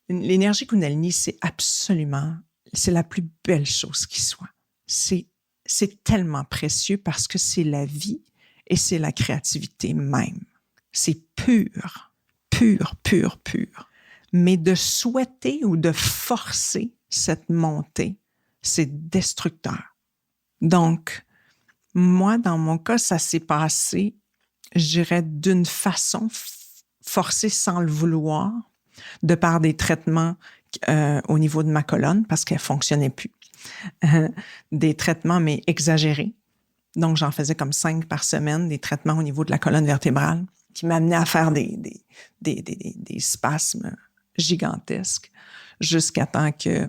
L'énergie Kundalini, c'est la plus belle chose qui soit. C'est tellement précieux parce que c'est la vie et c'est la créativité même. C'est pur. Mais de souhaiter ou de forcer cette montée, c'est destructeur. Donc, moi, dans mon cas, ça s'est passé, je dirais, d'une façon forcée sans le vouloir, de par des traitements au niveau de ma colonne, parce qu'elle fonctionnait plus. Des traitements, mais exagérés. Donc, j'en faisais comme 5 par semaine, des traitements au niveau de la colonne vertébrale, qui m'amenaient à faire des spasmes gigantesques jusqu'à temps que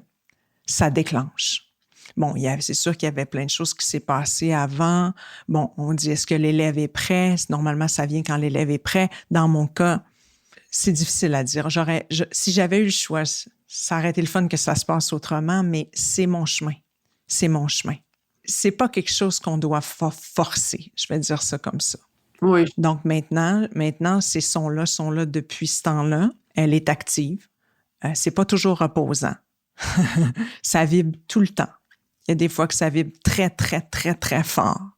ça déclenche. Bon, c'est sûr qu'il y avait plein de choses qui s'est passées avant. Bon, on dit, est-ce que l'élève est prêt? Normalement, ça vient quand l'élève est prêt. Dans mon cas, c'est difficile à dire. Si j'avais eu le choix, ça aurait été le fun que ça se passe autrement, mais c'est mon chemin. C'est mon chemin. C'est pas quelque chose qu'on doit forcer. Je vais dire ça comme ça. Oui. Donc maintenant, ces sons-là sont là depuis ce temps-là. Elle est active. C'est pas toujours reposant. Ça vibre tout le temps. Il y a des fois que ça vibre très, très, très, très fort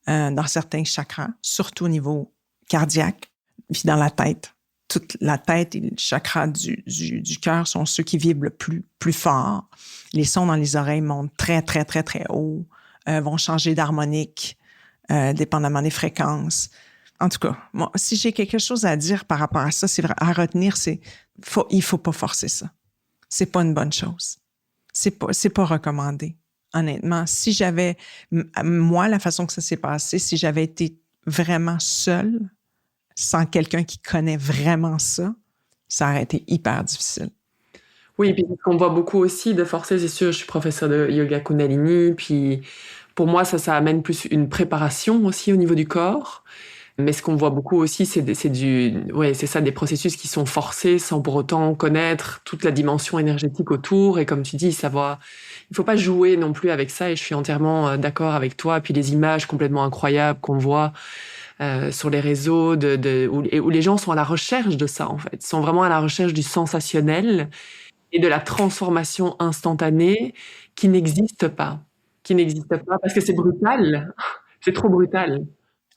dans certains chakras, surtout au niveau cardiaque, puis dans la tête. Toute la tête et le chakra du cœur sont ceux qui vibrent le plus fort. Les sons dans les oreilles montent très, très, très, très haut, vont changer d'harmonique, dépendamment des fréquences. En tout cas, moi, si j'ai quelque chose à dire par rapport à ça, c'est vrai, à retenir, il faut pas forcer ça. C'est pas une bonne chose. C'est pas recommandé. Honnêtement, si j'avais, moi, la façon que ça s'est passé, si j'avais été vraiment seule, sans quelqu'un qui connaît vraiment ça, ça aurait été hyper difficile. Oui, puis ce qu'on voit beaucoup aussi de forcer, c'est sûr, je suis professeure de yoga Kundalini, puis pour moi, ça amène plus une préparation aussi au niveau du corps. Mais ce qu'on voit beaucoup aussi, c'est ça, des processus qui sont forcés sans pour autant connaître toute la dimension énergétique autour. Et comme tu dis, il faut pas jouer non plus avec ça. Et je suis entièrement d'accord avec toi. Puis les images complètement incroyables qu'on voit sur les réseaux, où les gens sont à la recherche de ça, en fait. Ils sont vraiment à la recherche du sensationnel et de la transformation instantanée qui n'existe pas. Parce que c'est brutal. C'est trop brutal.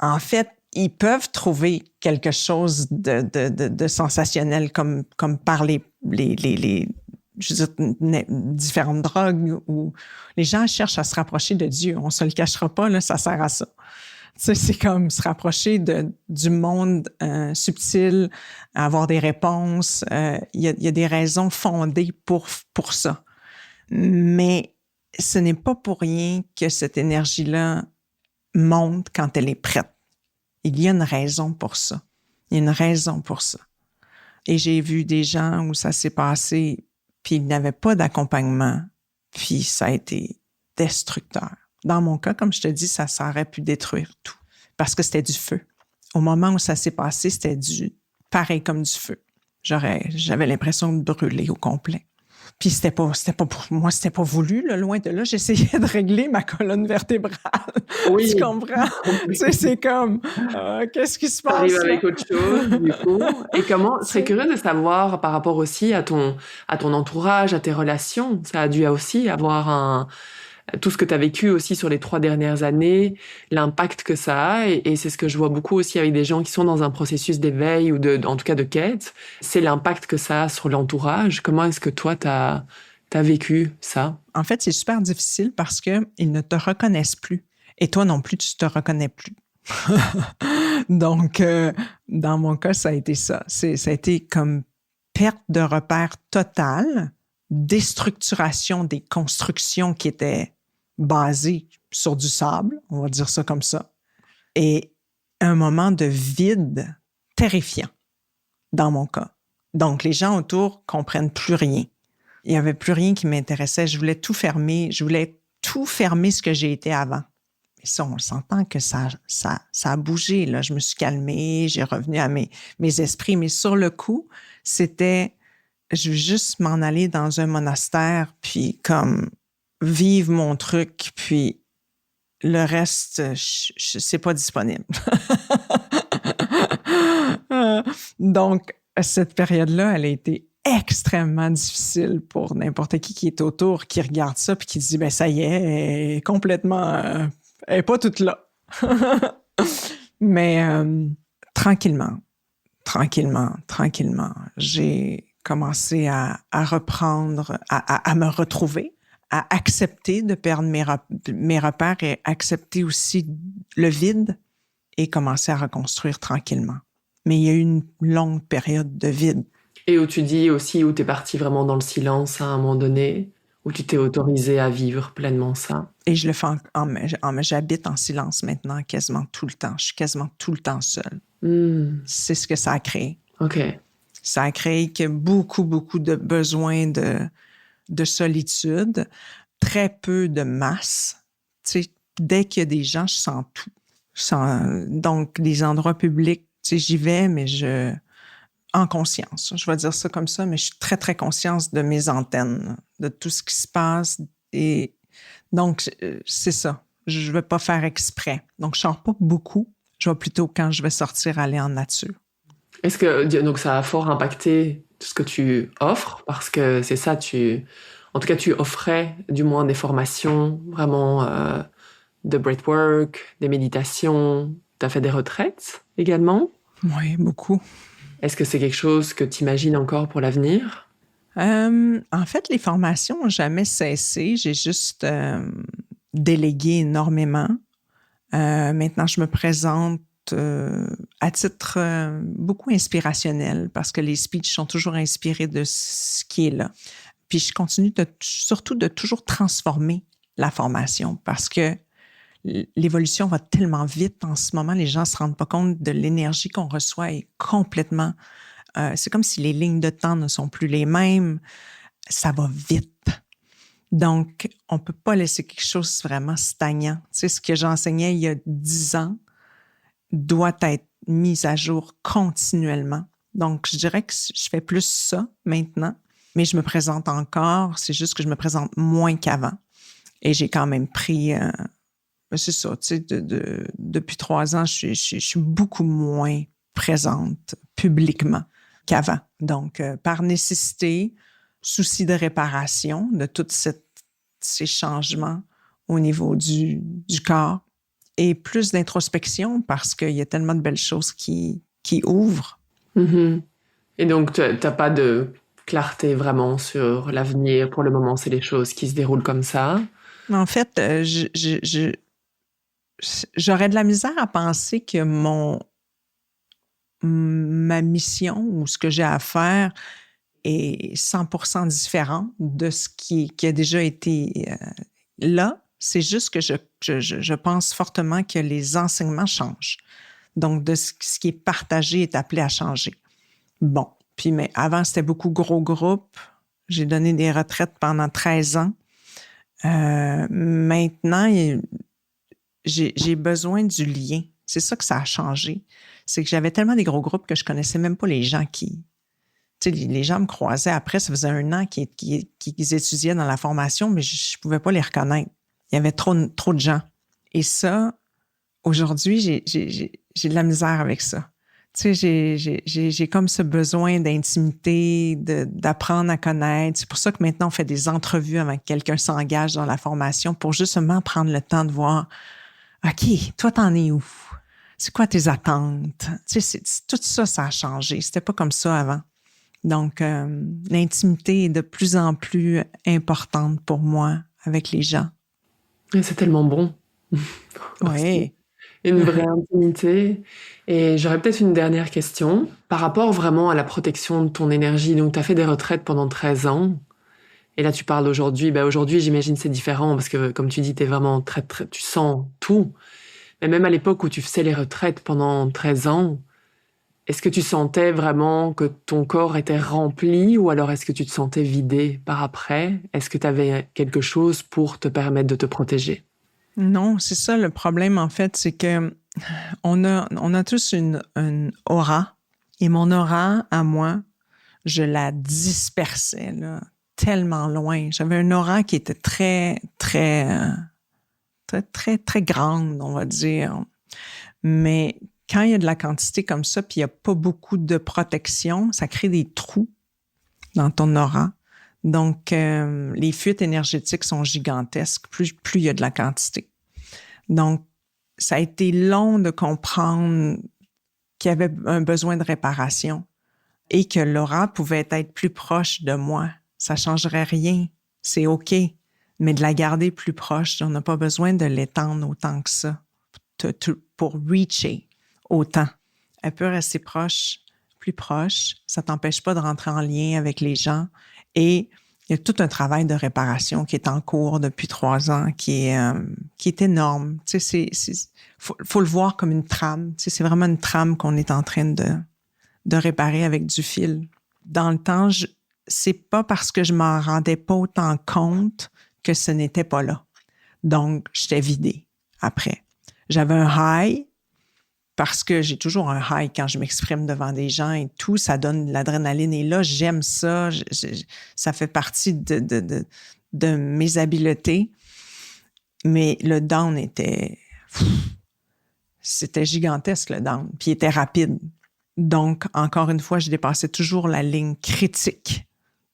En fait, ils peuvent trouver quelque chose de sensationnel comme par les je veux dire, différentes drogues, où les gens cherchent à se rapprocher de Dieu. On se le cachera pas, là, ça sert à ça. Tu sais, c'est comme se rapprocher du monde subtil, avoir des réponses. Il y a des raisons fondées pour ça. Mais ce n'est pas pour rien que cette énergie-là monte quand elle est prête. Il y a une raison pour ça. Il y a une raison pour ça. Et j'ai vu des gens où ça s'est passé, puis ils n'avaient pas d'accompagnement, puis ça a été destructeur. Dans mon cas, comme je te dis, ça aurait pu détruire tout, parce que c'était du feu. Au moment où ça s'est passé, c'était pareil comme du feu. J'avais l'impression de brûler au complet. Puis c'était pas pour moi, c'était pas voulu, là, loin de là. J'essayais de régler ma colonne vertébrale. Oui. Tu comprends? Tu sais, c'est comme, qu'est-ce qui se passe? T'arrives avec autre chose, du coup. Et je serais curieuse de savoir par rapport aussi à ton entourage, à tes relations. Ça a dû aussi avoir tout ce que tu as vécu aussi sur les 3 dernières années, l'impact que ça a, et c'est ce que je vois beaucoup aussi avec des gens qui sont dans un processus d'éveil ou en tout cas de quête, c'est l'impact que ça a sur l'entourage. Comment est-ce que toi, t'as vécu ça? En fait, c'est super difficile parce que ils ne te reconnaissent plus. Et toi non plus, tu te reconnais plus. Donc, dans mon cas, ça a été ça. Ça a été comme perte de repère totale, déstructuration des constructions qui étaient basées sur du sable, on va dire ça comme ça, et un moment de vide terrifiant, dans mon cas. Donc, les gens autour comprennent plus rien. Il n'y avait plus rien qui m'intéressait. Je voulais tout fermer ce que j'ai été avant. Mais ça, on s'entend que ça a bougé, là. Je me suis calmée, j'ai revenu à mes esprits. Mais sur le coup, c'était, je veux juste m'en aller dans un monastère, puis comme vivre mon truc, puis le reste, c'est pas disponible. Donc, cette période-là, elle a été extrêmement difficile pour n'importe qui est autour, qui regarde ça, puis qui dit, ben ça y est, elle est complètement... elle n'est pas toute là. Mais tranquillement, j'ai commencé à reprendre, à me retrouver, à accepter de perdre mes repères et accepter aussi le vide et commencer à reconstruire tranquillement. Mais il y a eu une longue période de vide. Et où tu dis aussi où tu es parti vraiment dans le silence à un moment donné, où tu t'es autorisé à vivre pleinement ça. Et je le fais j'habite en silence maintenant quasiment tout le temps. Je suis quasiment tout le temps seule. C'est ce que ça a créé. OK. Ça a créé que beaucoup, beaucoup de besoins de solitude, très peu de masse. Tu sais, dès qu'il y a des gens, je sens tout. Donc, des endroits publics, tu sais, j'y vais, mais en conscience. Je vais dire ça comme ça, mais je suis très, très consciente de mes antennes, de tout ce qui se passe. Et donc, c'est ça. Je ne vais pas faire exprès. Donc, je ne sors pas beaucoup. Je vais plutôt, quand je vais sortir, aller en nature. Est-ce que donc ça a fort impacté tout ce que tu offres parce que c'est ça, en tout cas tu offrais du moins des formations vraiment de breathwork, des méditations, tu as fait des retraites également? Oui, beaucoup. Est-ce que c'est quelque chose que tu imagines encore pour l'avenir? En fait, les formations n'ont jamais cessé. J'ai juste délégué énormément. Maintenant, je me présente à titre beaucoup inspirationnel parce que les speeches sont toujours inspirés de ce qui est là. Puis je continue surtout de toujours transformer la formation parce que l'évolution va tellement vite en ce moment, les gens ne se rendent pas compte de l'énergie qu'on reçoit est complètement... c'est comme si les lignes de temps ne sont plus les mêmes. Ça va vite. Donc, on ne peut pas laisser quelque chose vraiment stagnant. Tu sais, ce que j'enseignais il y a 10 ans doit être mis à jour continuellement. Donc, je dirais que je fais plus ça maintenant, mais je me présente encore. C'est juste que je me présente moins qu'avant. Et j'ai quand même pris... c'est ça, tu sais, depuis 3 ans, je suis beaucoup moins présente publiquement qu'avant. Donc, par nécessité, souci de réparation de tous ces changements au niveau du corps et plus d'introspection parce qu'il y a tellement de belles choses qui ouvrent. Mm-hmm. Et donc, tu n'as pas de clarté vraiment sur l'avenir. Pour le moment, c'est les choses qui se déroulent comme ça. En fait, j'aurais de la misère à penser que ma mission ou ce que j'ai à faire est 100% différent de ce qui a déjà été là. C'est juste que je pense fortement que les enseignements changent. Donc, de ce qui est partagé est appelé à changer. Bon, puis mais avant, c'était beaucoup gros groupes. J'ai donné des retraites pendant 13 ans. Maintenant, j'ai besoin du lien. C'est ça que ça a changé. C'est que j'avais tellement des gros groupes que je connaissais même pas les gens qui... Tu sais, les gens me croisaient après. Ça faisait 1 an qu'ils étudiaient dans la formation, mais je pouvais pas les reconnaître. Il y avait trop de gens. Et ça, aujourd'hui, j'ai de la misère avec ça. Tu sais, j'ai comme ce besoin d'intimité, d'apprendre à connaître. C'est pour ça que maintenant, on fait des entrevues avant que quelqu'un s'engage dans la formation pour justement prendre le temps de voir, OK, toi, t'en es où? C'est quoi tes attentes? Tu sais, tout ça, ça a changé. C'était pas comme ça avant. Donc, l'intimité est de plus en plus importante pour moi avec les gens. Et c'est tellement bon. Oui. Une vraie intimité. Et j'aurais peut-être une dernière question. Par rapport vraiment à la protection de ton énergie, donc tu as fait des retraites pendant 13 ans. Et là, tu parles d'aujourd'hui. Ben, aujourd'hui, j'imagine c'est différent parce que, comme tu dis, t'es vraiment tu sens tout. Mais même à l'époque où tu faisais les retraites pendant 13 ans, est-ce que tu sentais vraiment que ton corps était rempli ou alors est-ce que tu te sentais vidé par après? Est-ce que tu avais quelque chose pour te permettre de te protéger? Non, c'est ça le problème en fait, c'est que on a tous une aura et mon aura à moi, je la dispersais là, tellement loin. J'avais une aura qui était très grande, on va dire. Mais quand il y a de la quantité comme ça, puis il n'y a pas beaucoup de protection, ça crée des trous dans ton aura. Donc, les fuites énergétiques sont gigantesques, plus il y a de la quantité. Donc, ça a été long de comprendre qu'il y avait un besoin de réparation et que l'aura pouvait être plus proche de moi. Ça ne changerait rien. C'est OK. Mais de la garder plus proche, on n'a pas besoin de l'étendre autant que ça pour reacher autant. Elle peut rester proche plus proche. Ça t'empêche pas de rentrer en lien avec les gens. Et il y a tout un travail de réparation qui est en cours depuis 3 ans, qui est énorme. Tu sais, faut le voir comme une trame. Tu sais, c'est vraiment une trame qu'on est en train de réparer avec du fil. Dans le temps, c'est pas parce que je m'en rendais pas autant compte que ce n'était pas là. Donc, j'étais vidée après. J'avais un high parce que j'ai toujours un high quand je m'exprime devant des gens et tout. Ça donne de l'adrénaline et là, j'aime ça. Ça fait partie de mes habiletés. Mais le down c'était gigantesque, le down. Puis il était rapide. Donc, encore une fois, je dépassais toujours la ligne critique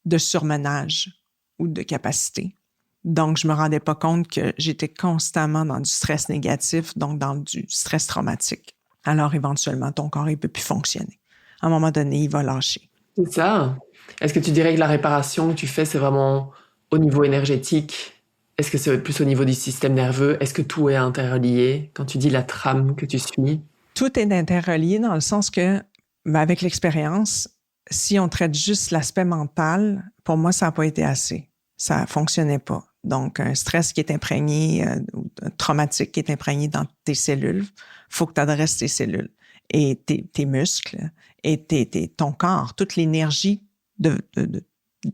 de surmenage ou de capacité. Donc, je me rendais pas compte que j'étais constamment dans du stress négatif, donc dans du stress traumatique. Alors, éventuellement, ton corps, il peut plus fonctionner. À un moment donné, il va lâcher. C'est ça. Est-ce que tu dirais que la réparation que tu fais, c'est vraiment au niveau énergétique? Est-ce que c'est plus au niveau du système nerveux? Est-ce que tout est interrelié quand tu dis la trame que tu suis? Tout est interrelié dans le sens que, avec l'expérience, si on traite juste l'aspect mental, pour moi, ça n'a pas été assez. Ça ne fonctionnait pas. Donc, un stress qui est imprégné, un traumatique qui est imprégné dans tes cellules, il faut que tu adresses tes cellules et tes muscles et ton corps, toute l'énergie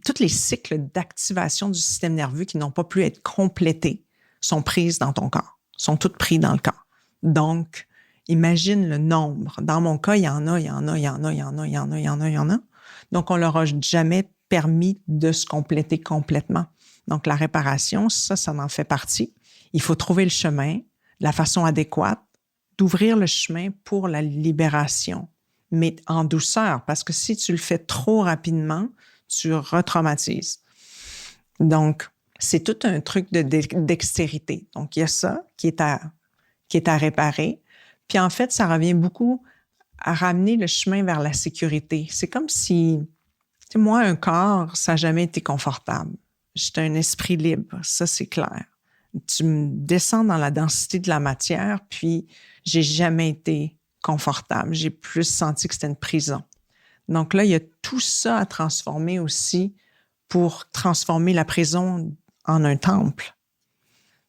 tous les cycles d'activation du système nerveux qui n'ont pas pu être complétés sont prises dans ton corps, sont toutes prises dans le corps. Donc, imagine le nombre. Dans mon cas, il y en a. Donc, on leur a jamais permis de se compléter complètement. Donc, la réparation, ça en fait partie. Il faut trouver le chemin, la façon adéquate d'ouvrir le chemin pour la libération, mais en douceur, parce que si tu le fais trop rapidement, tu retraumatises. Donc, c'est tout un truc de dextérité. Donc, il y a ça qui est à réparer. Puis, en fait, ça revient beaucoup à ramener le chemin vers la sécurité. C'est comme si, tu sais, moi, un corps, ça n'a jamais été confortable. J'étais un esprit libre, ça, c'est clair. Tu me descends dans la densité de la matière, puis j'ai jamais été confortable. J'ai plus senti que c'était une prison. Donc là, il y a tout ça à transformer aussi pour transformer la prison en un temple.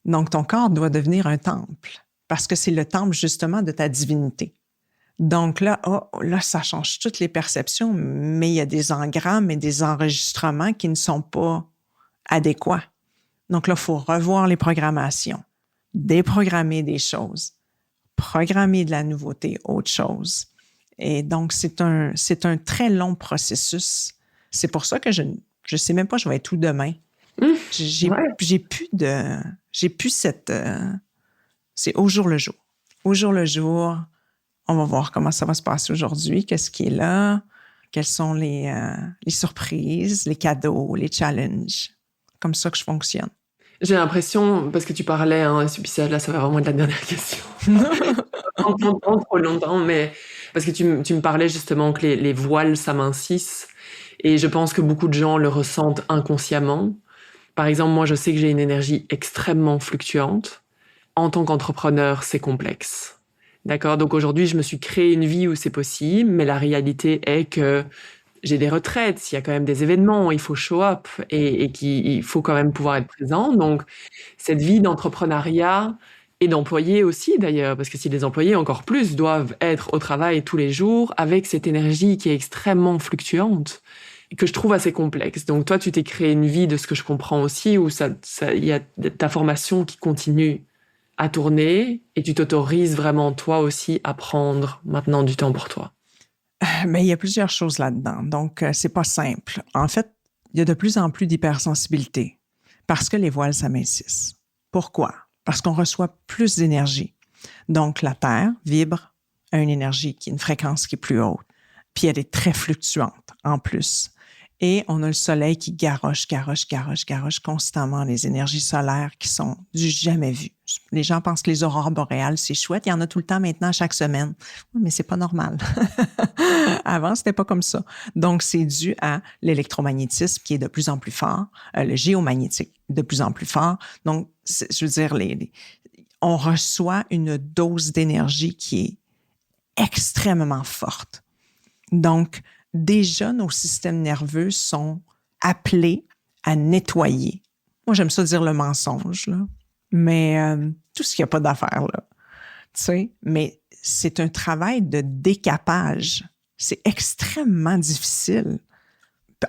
Donc, ton corps doit devenir un temple parce que c'est le temple, justement, de ta divinité. Donc là, là, ça change toutes les perceptions, mais il y a des engrammes et des enregistrements qui ne sont pas adéquats. Donc là, il faut revoir les programmations, déprogrammer des choses, programmer de la nouveauté, autre chose. Et donc, c'est un très long processus. C'est pour ça que je sais même pas je vais être où demain. J'ai plus cette... c'est au jour le jour. Au jour le jour, on va voir comment ça va se passer aujourd'hui, qu'est-ce qui est là, quelles sont les surprises, les cadeaux, les challenges. Comme ça que je fonctionne. J'ai l'impression, parce que tu parlais, cet épisode-là, ça va vraiment être la dernière question. On prend trop longtemps, mais parce que tu me parlais justement que les voiles s'amincissent, et je pense que beaucoup de gens le ressentent inconsciemment. Par exemple, moi, je sais que j'ai une énergie extrêmement fluctuante. En tant qu'entrepreneur, c'est complexe. D'accord? Donc aujourd'hui, je me suis créé une vie où c'est possible, mais la réalité est que j'ai des retraites, il y a quand même des événements, il faut show up et il faut quand même pouvoir être présent. Donc, cette vie d'entrepreneuriat et d'employés aussi d'ailleurs, parce que si les employés encore plus doivent être au travail tous les jours avec cette énergie qui est extrêmement fluctuante et que je trouve assez complexe. Donc toi, tu t'es créé une vie de ce que je comprends aussi où il y a ta formation qui continue à tourner et tu t'autorises vraiment toi aussi à prendre maintenant du temps pour toi. Mais il y a plusieurs choses là-dedans. Donc, c'est pas simple. En fait, il y a de plus en plus d'hypersensibilité parce que les voiles s'amincissent. Pourquoi? Parce qu'on reçoit plus d'énergie. Donc, la Terre vibre à une énergie une fréquence qui est plus haute. Puis, elle est très fluctuante en plus. Et on a le soleil qui garoche constamment les énergies solaires qui sont du jamais vu. Les gens pensent que les aurores boréales, c'est chouette. Il y en a tout le temps maintenant, chaque semaine. Oui, mais c'est pas normal. Avant, c'était pas comme ça. Donc, c'est dû à l'électromagnétisme qui est de plus en plus fort, le géomagnétique de plus en plus fort. Donc, je veux dire, on reçoit une dose d'énergie qui est extrêmement forte. Donc, déjà, nos systèmes nerveux sont appelés à nettoyer. Moi, j'aime ça dire le mensonge, là. Mais tout ce qu'il n'y a pas d'affaire, là. Tu sais, mais c'est un travail de décapage. C'est extrêmement difficile.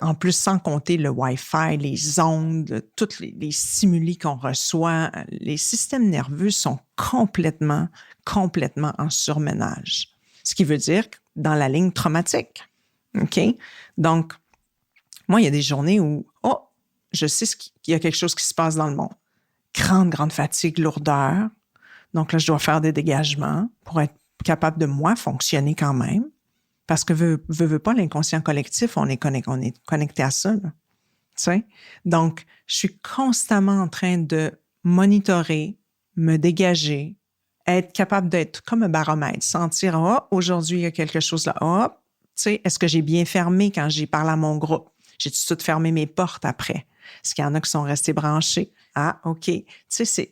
En plus, sans compter le Wi-Fi, les ondes, tous les stimuli qu'on reçoit, les systèmes nerveux sont complètement en surménage. Ce qui veut dire dans la ligne traumatique. OK? Donc, moi, il y a des journées où, je sais qu'il y a quelque chose qui se passe dans le monde. Grande fatigue, lourdeur. Donc là, je dois faire des dégagements pour être capable de, moi, fonctionner quand même. Parce que veut pas, l'inconscient collectif, on est connecté à ça, là. Tu sais? Donc, je suis constamment en train de monitorer, me dégager, être capable d'être comme un baromètre, sentir, aujourd'hui, il y a quelque chose là. Tu sais, est-ce que j'ai bien fermé quand j'ai parlé à mon groupe? J'ai-tu tout fermé mes portes après? Est-ce qu'il y en a qui sont restés branchés? OK. Tu sais,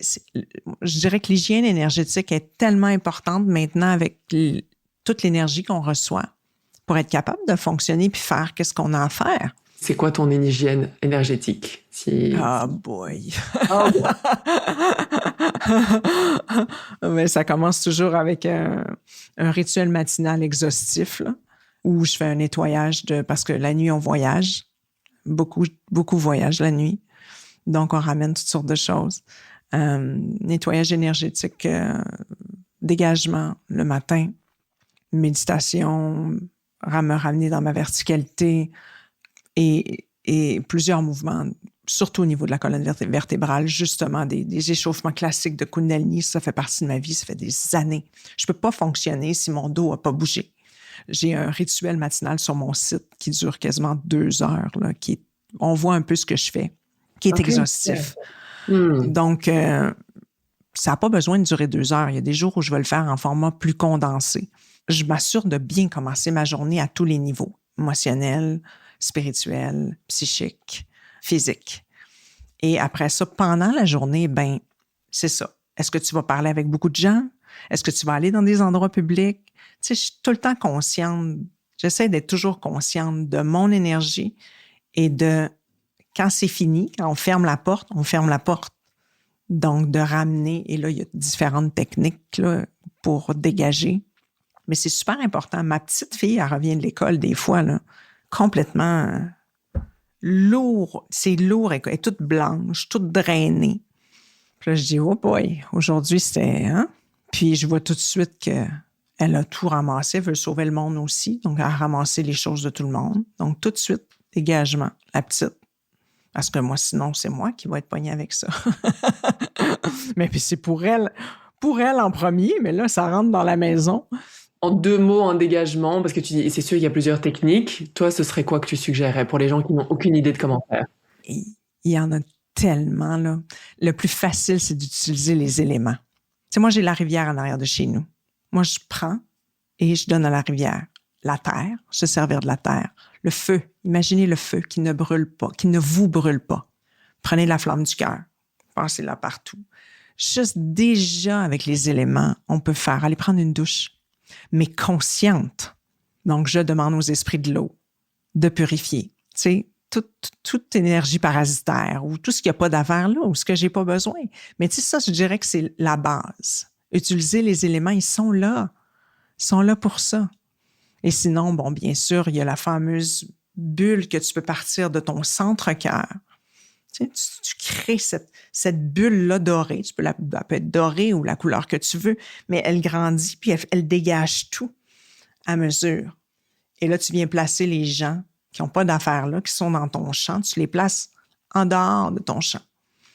je dirais que l'hygiène énergétique est tellement importante maintenant avec toute l'énergie qu'on reçoit pour être capable de fonctionner puis faire qu'est-ce qu'on a à faire. C'est quoi ton hygiène énergétique? Boy! Mais ça commence toujours avec un rituel matinal exhaustif, là, où je fais un nettoyage parce que la nuit, on voyage. Beaucoup voyagent la nuit. Donc, on ramène toutes sortes de choses. Nettoyage énergétique, dégagement le matin, méditation, me ramener dans ma verticalité et plusieurs mouvements, surtout au niveau de la colonne vertébrale, justement des échauffements classiques de Kundalini. Ça fait partie de ma vie, ça fait des années. Je peux pas fonctionner si mon dos a pas bougé. J'ai un rituel matinal sur mon site qui dure quasiment 2 heures, là, on voit un peu ce que je fais, qui est exhaustif. Donc, ça n'a pas besoin de durer 2 heures. Il y a des jours où je vais le faire en format plus condensé. Je m'assure de bien commencer ma journée à tous les niveaux, émotionnel, spirituel, psychique, physique. Et après ça, pendant la journée, c'est ça. Est-ce que tu vas parler avec beaucoup de gens? Est-ce que tu vas aller dans des endroits publics? Tu sais, je suis tout le temps consciente. J'essaie d'être toujours consciente de mon énergie et de, quand c'est fini, quand on ferme la porte, on ferme la porte. Donc, de ramener, et là, il y a différentes techniques là, pour dégager. Mais c'est super important. Ma petite fille, elle revient de l'école des fois, là, complètement lourd. C'est lourd, elle est toute blanche, toute drainée. Puis là, je dis, oh boy, aujourd'hui, c'était... Hein? Puis je vois tout de suite qu'elle a tout ramassé, elle veut sauver le monde aussi. Donc, elle a ramassé les choses de tout le monde. Donc, tout de suite, dégagement, la petite. Parce que moi, sinon, c'est moi qui vais être pognée avec ça. Mais puis c'est pour elle en premier, mais là, ça rentre dans la maison. En 2 mots, en dégagement, parce que tu dis, c'est sûr, il y a plusieurs techniques. Toi, ce serait quoi que tu suggérerais pour les gens qui n'ont aucune idée de comment faire? Il y en a tellement, là. Le plus facile, c'est d'utiliser les éléments. Tu sais, moi, j'ai la rivière en arrière de chez nous. Moi, je prends et je donne à la rivière la terre, se servir de la terre. Le feu, imaginez le feu qui ne brûle pas, qui ne vous brûle pas. Prenez la flamme du cœur, passez-la partout. Juste déjà avec les éléments, on peut aller prendre une douche, mais consciente. Donc, je demande aux esprits de l'eau de purifier. Tu sais, toute énergie parasitaire ou tout ce qu'il n'y a pas d'affaire là ou ce que j'ai pas besoin. Mais tu sais, ça, je dirais que c'est la base. Utiliser les éléments, ils sont là. Ils sont là pour ça. Et sinon, bon, bien sûr, il y a la fameuse bulle que tu peux partir de ton centre-cœur. Tu sais, tu crées cette bulle-là dorée. Elle peut être dorée ou la couleur que tu veux, mais elle grandit puis elle dégage tout à mesure. Et là, tu viens placer les gens qui n'ont pas d'affaires là, qui sont dans ton champ, tu les places en dehors de ton champ.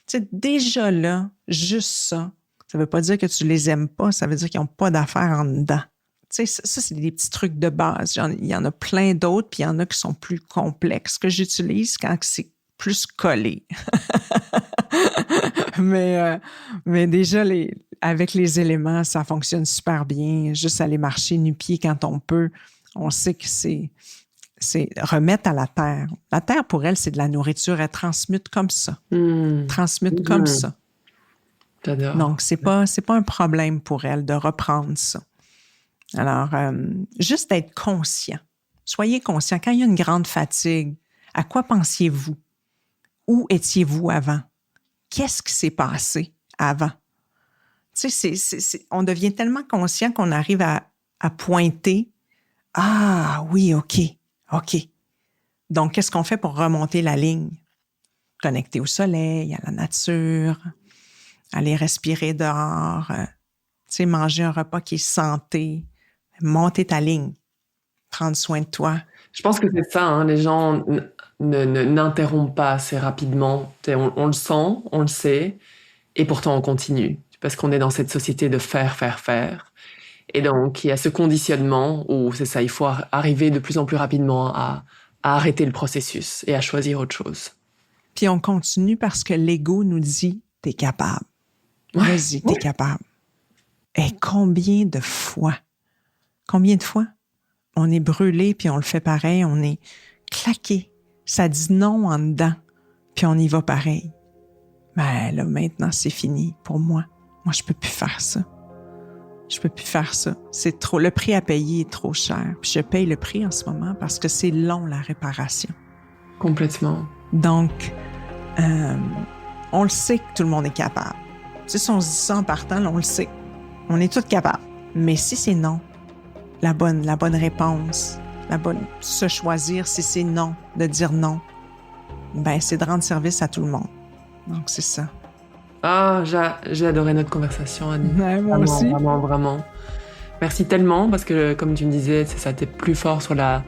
Tu sais, déjà là, juste ça, ça ne veut pas dire que tu les aimes pas, ça veut dire qu'ils n'ont pas d'affaires en dedans. Tu sais, ça, c'est des petits trucs de base. Il y en a plein d'autres, puis il y en a qui sont plus complexes, que j'utilise quand c'est plus collé. mais déjà, avec les éléments, ça fonctionne super bien. Juste aller marcher nu-pied quand on peut. On sait que c'est remettre à la terre. La terre, pour elle, c'est de la nourriture. Elle transmute comme ça. Comme ça. J'adore. Donc, c'est pas un problème pour elle de reprendre ça. Alors, juste d'être conscient Soyez conscient, quand il y a une grande fatigue, à quoi pensiez-vous? Où étiez-vous avant? Qu'est-ce qui s'est passé avant? Tu sais, on devient tellement conscient qu'on arrive à pointer. Ah oui, OK. Donc, qu'est-ce qu'on fait pour remonter la ligne? Connecter au soleil, à la nature, aller respirer dehors, manger un repas qui est santé, monter ta ligne, prendre soin de toi. Je pense que c'est ça, hein, les gens n'interrompent pas assez rapidement. On le sent, on le sait, et pourtant on continue. Parce qu'on est dans cette société de faire. Et donc, il y a ce conditionnement où, c'est ça, il faut arriver de plus en plus rapidement à arrêter le processus et à choisir autre chose. Puis on continue parce que l'ego nous dit « t'es capable ». Vas-y, t'es capable. Et combien de fois on est brûlé puis on le fait pareil, on est claqué. Ça dit non en dedans, puis on y va pareil. Ben là, maintenant, c'est fini pour moi. Moi, je peux plus faire ça. C'est trop. Le prix à payer est trop cher. Puis je paye le prix en ce moment parce que c'est long, la réparation. Complètement. Donc, on le sait que tout le monde est capable. Tu sais, si on se dit ça en partant, là, on le sait. On est tous capables. Mais si c'est non, la bonne réponse, se choisir si c'est non, de dire non, ben c'est de rendre service à tout le monde. Donc, c'est ça. Ah, j'ai adoré notre conversation, Annie. Ouais, moi aussi. Vraiment. Merci tellement, parce que, comme tu me disais, c'est ça, t'es plus fort sur la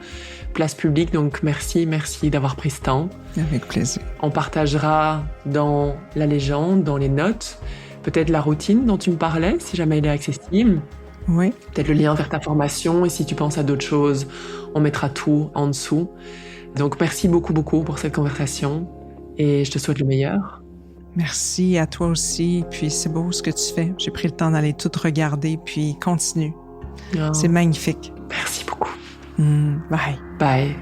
place publique, donc merci d'avoir pris ce temps. Avec plaisir. On partagera dans la légende, dans les notes, peut-être la routine dont tu me parlais, si jamais elle est accessible. Oui. Peut-être le lien vers ta formation, et si tu penses à d'autres choses, on mettra tout en dessous. Donc merci beaucoup pour cette conversation, et je te souhaite le meilleur. Merci à toi aussi, puis c'est beau ce que tu fais. J'ai pris le temps d'aller tout regarder, puis continue. Oh. C'est magnifique. Merci beaucoup. Bye. Bye.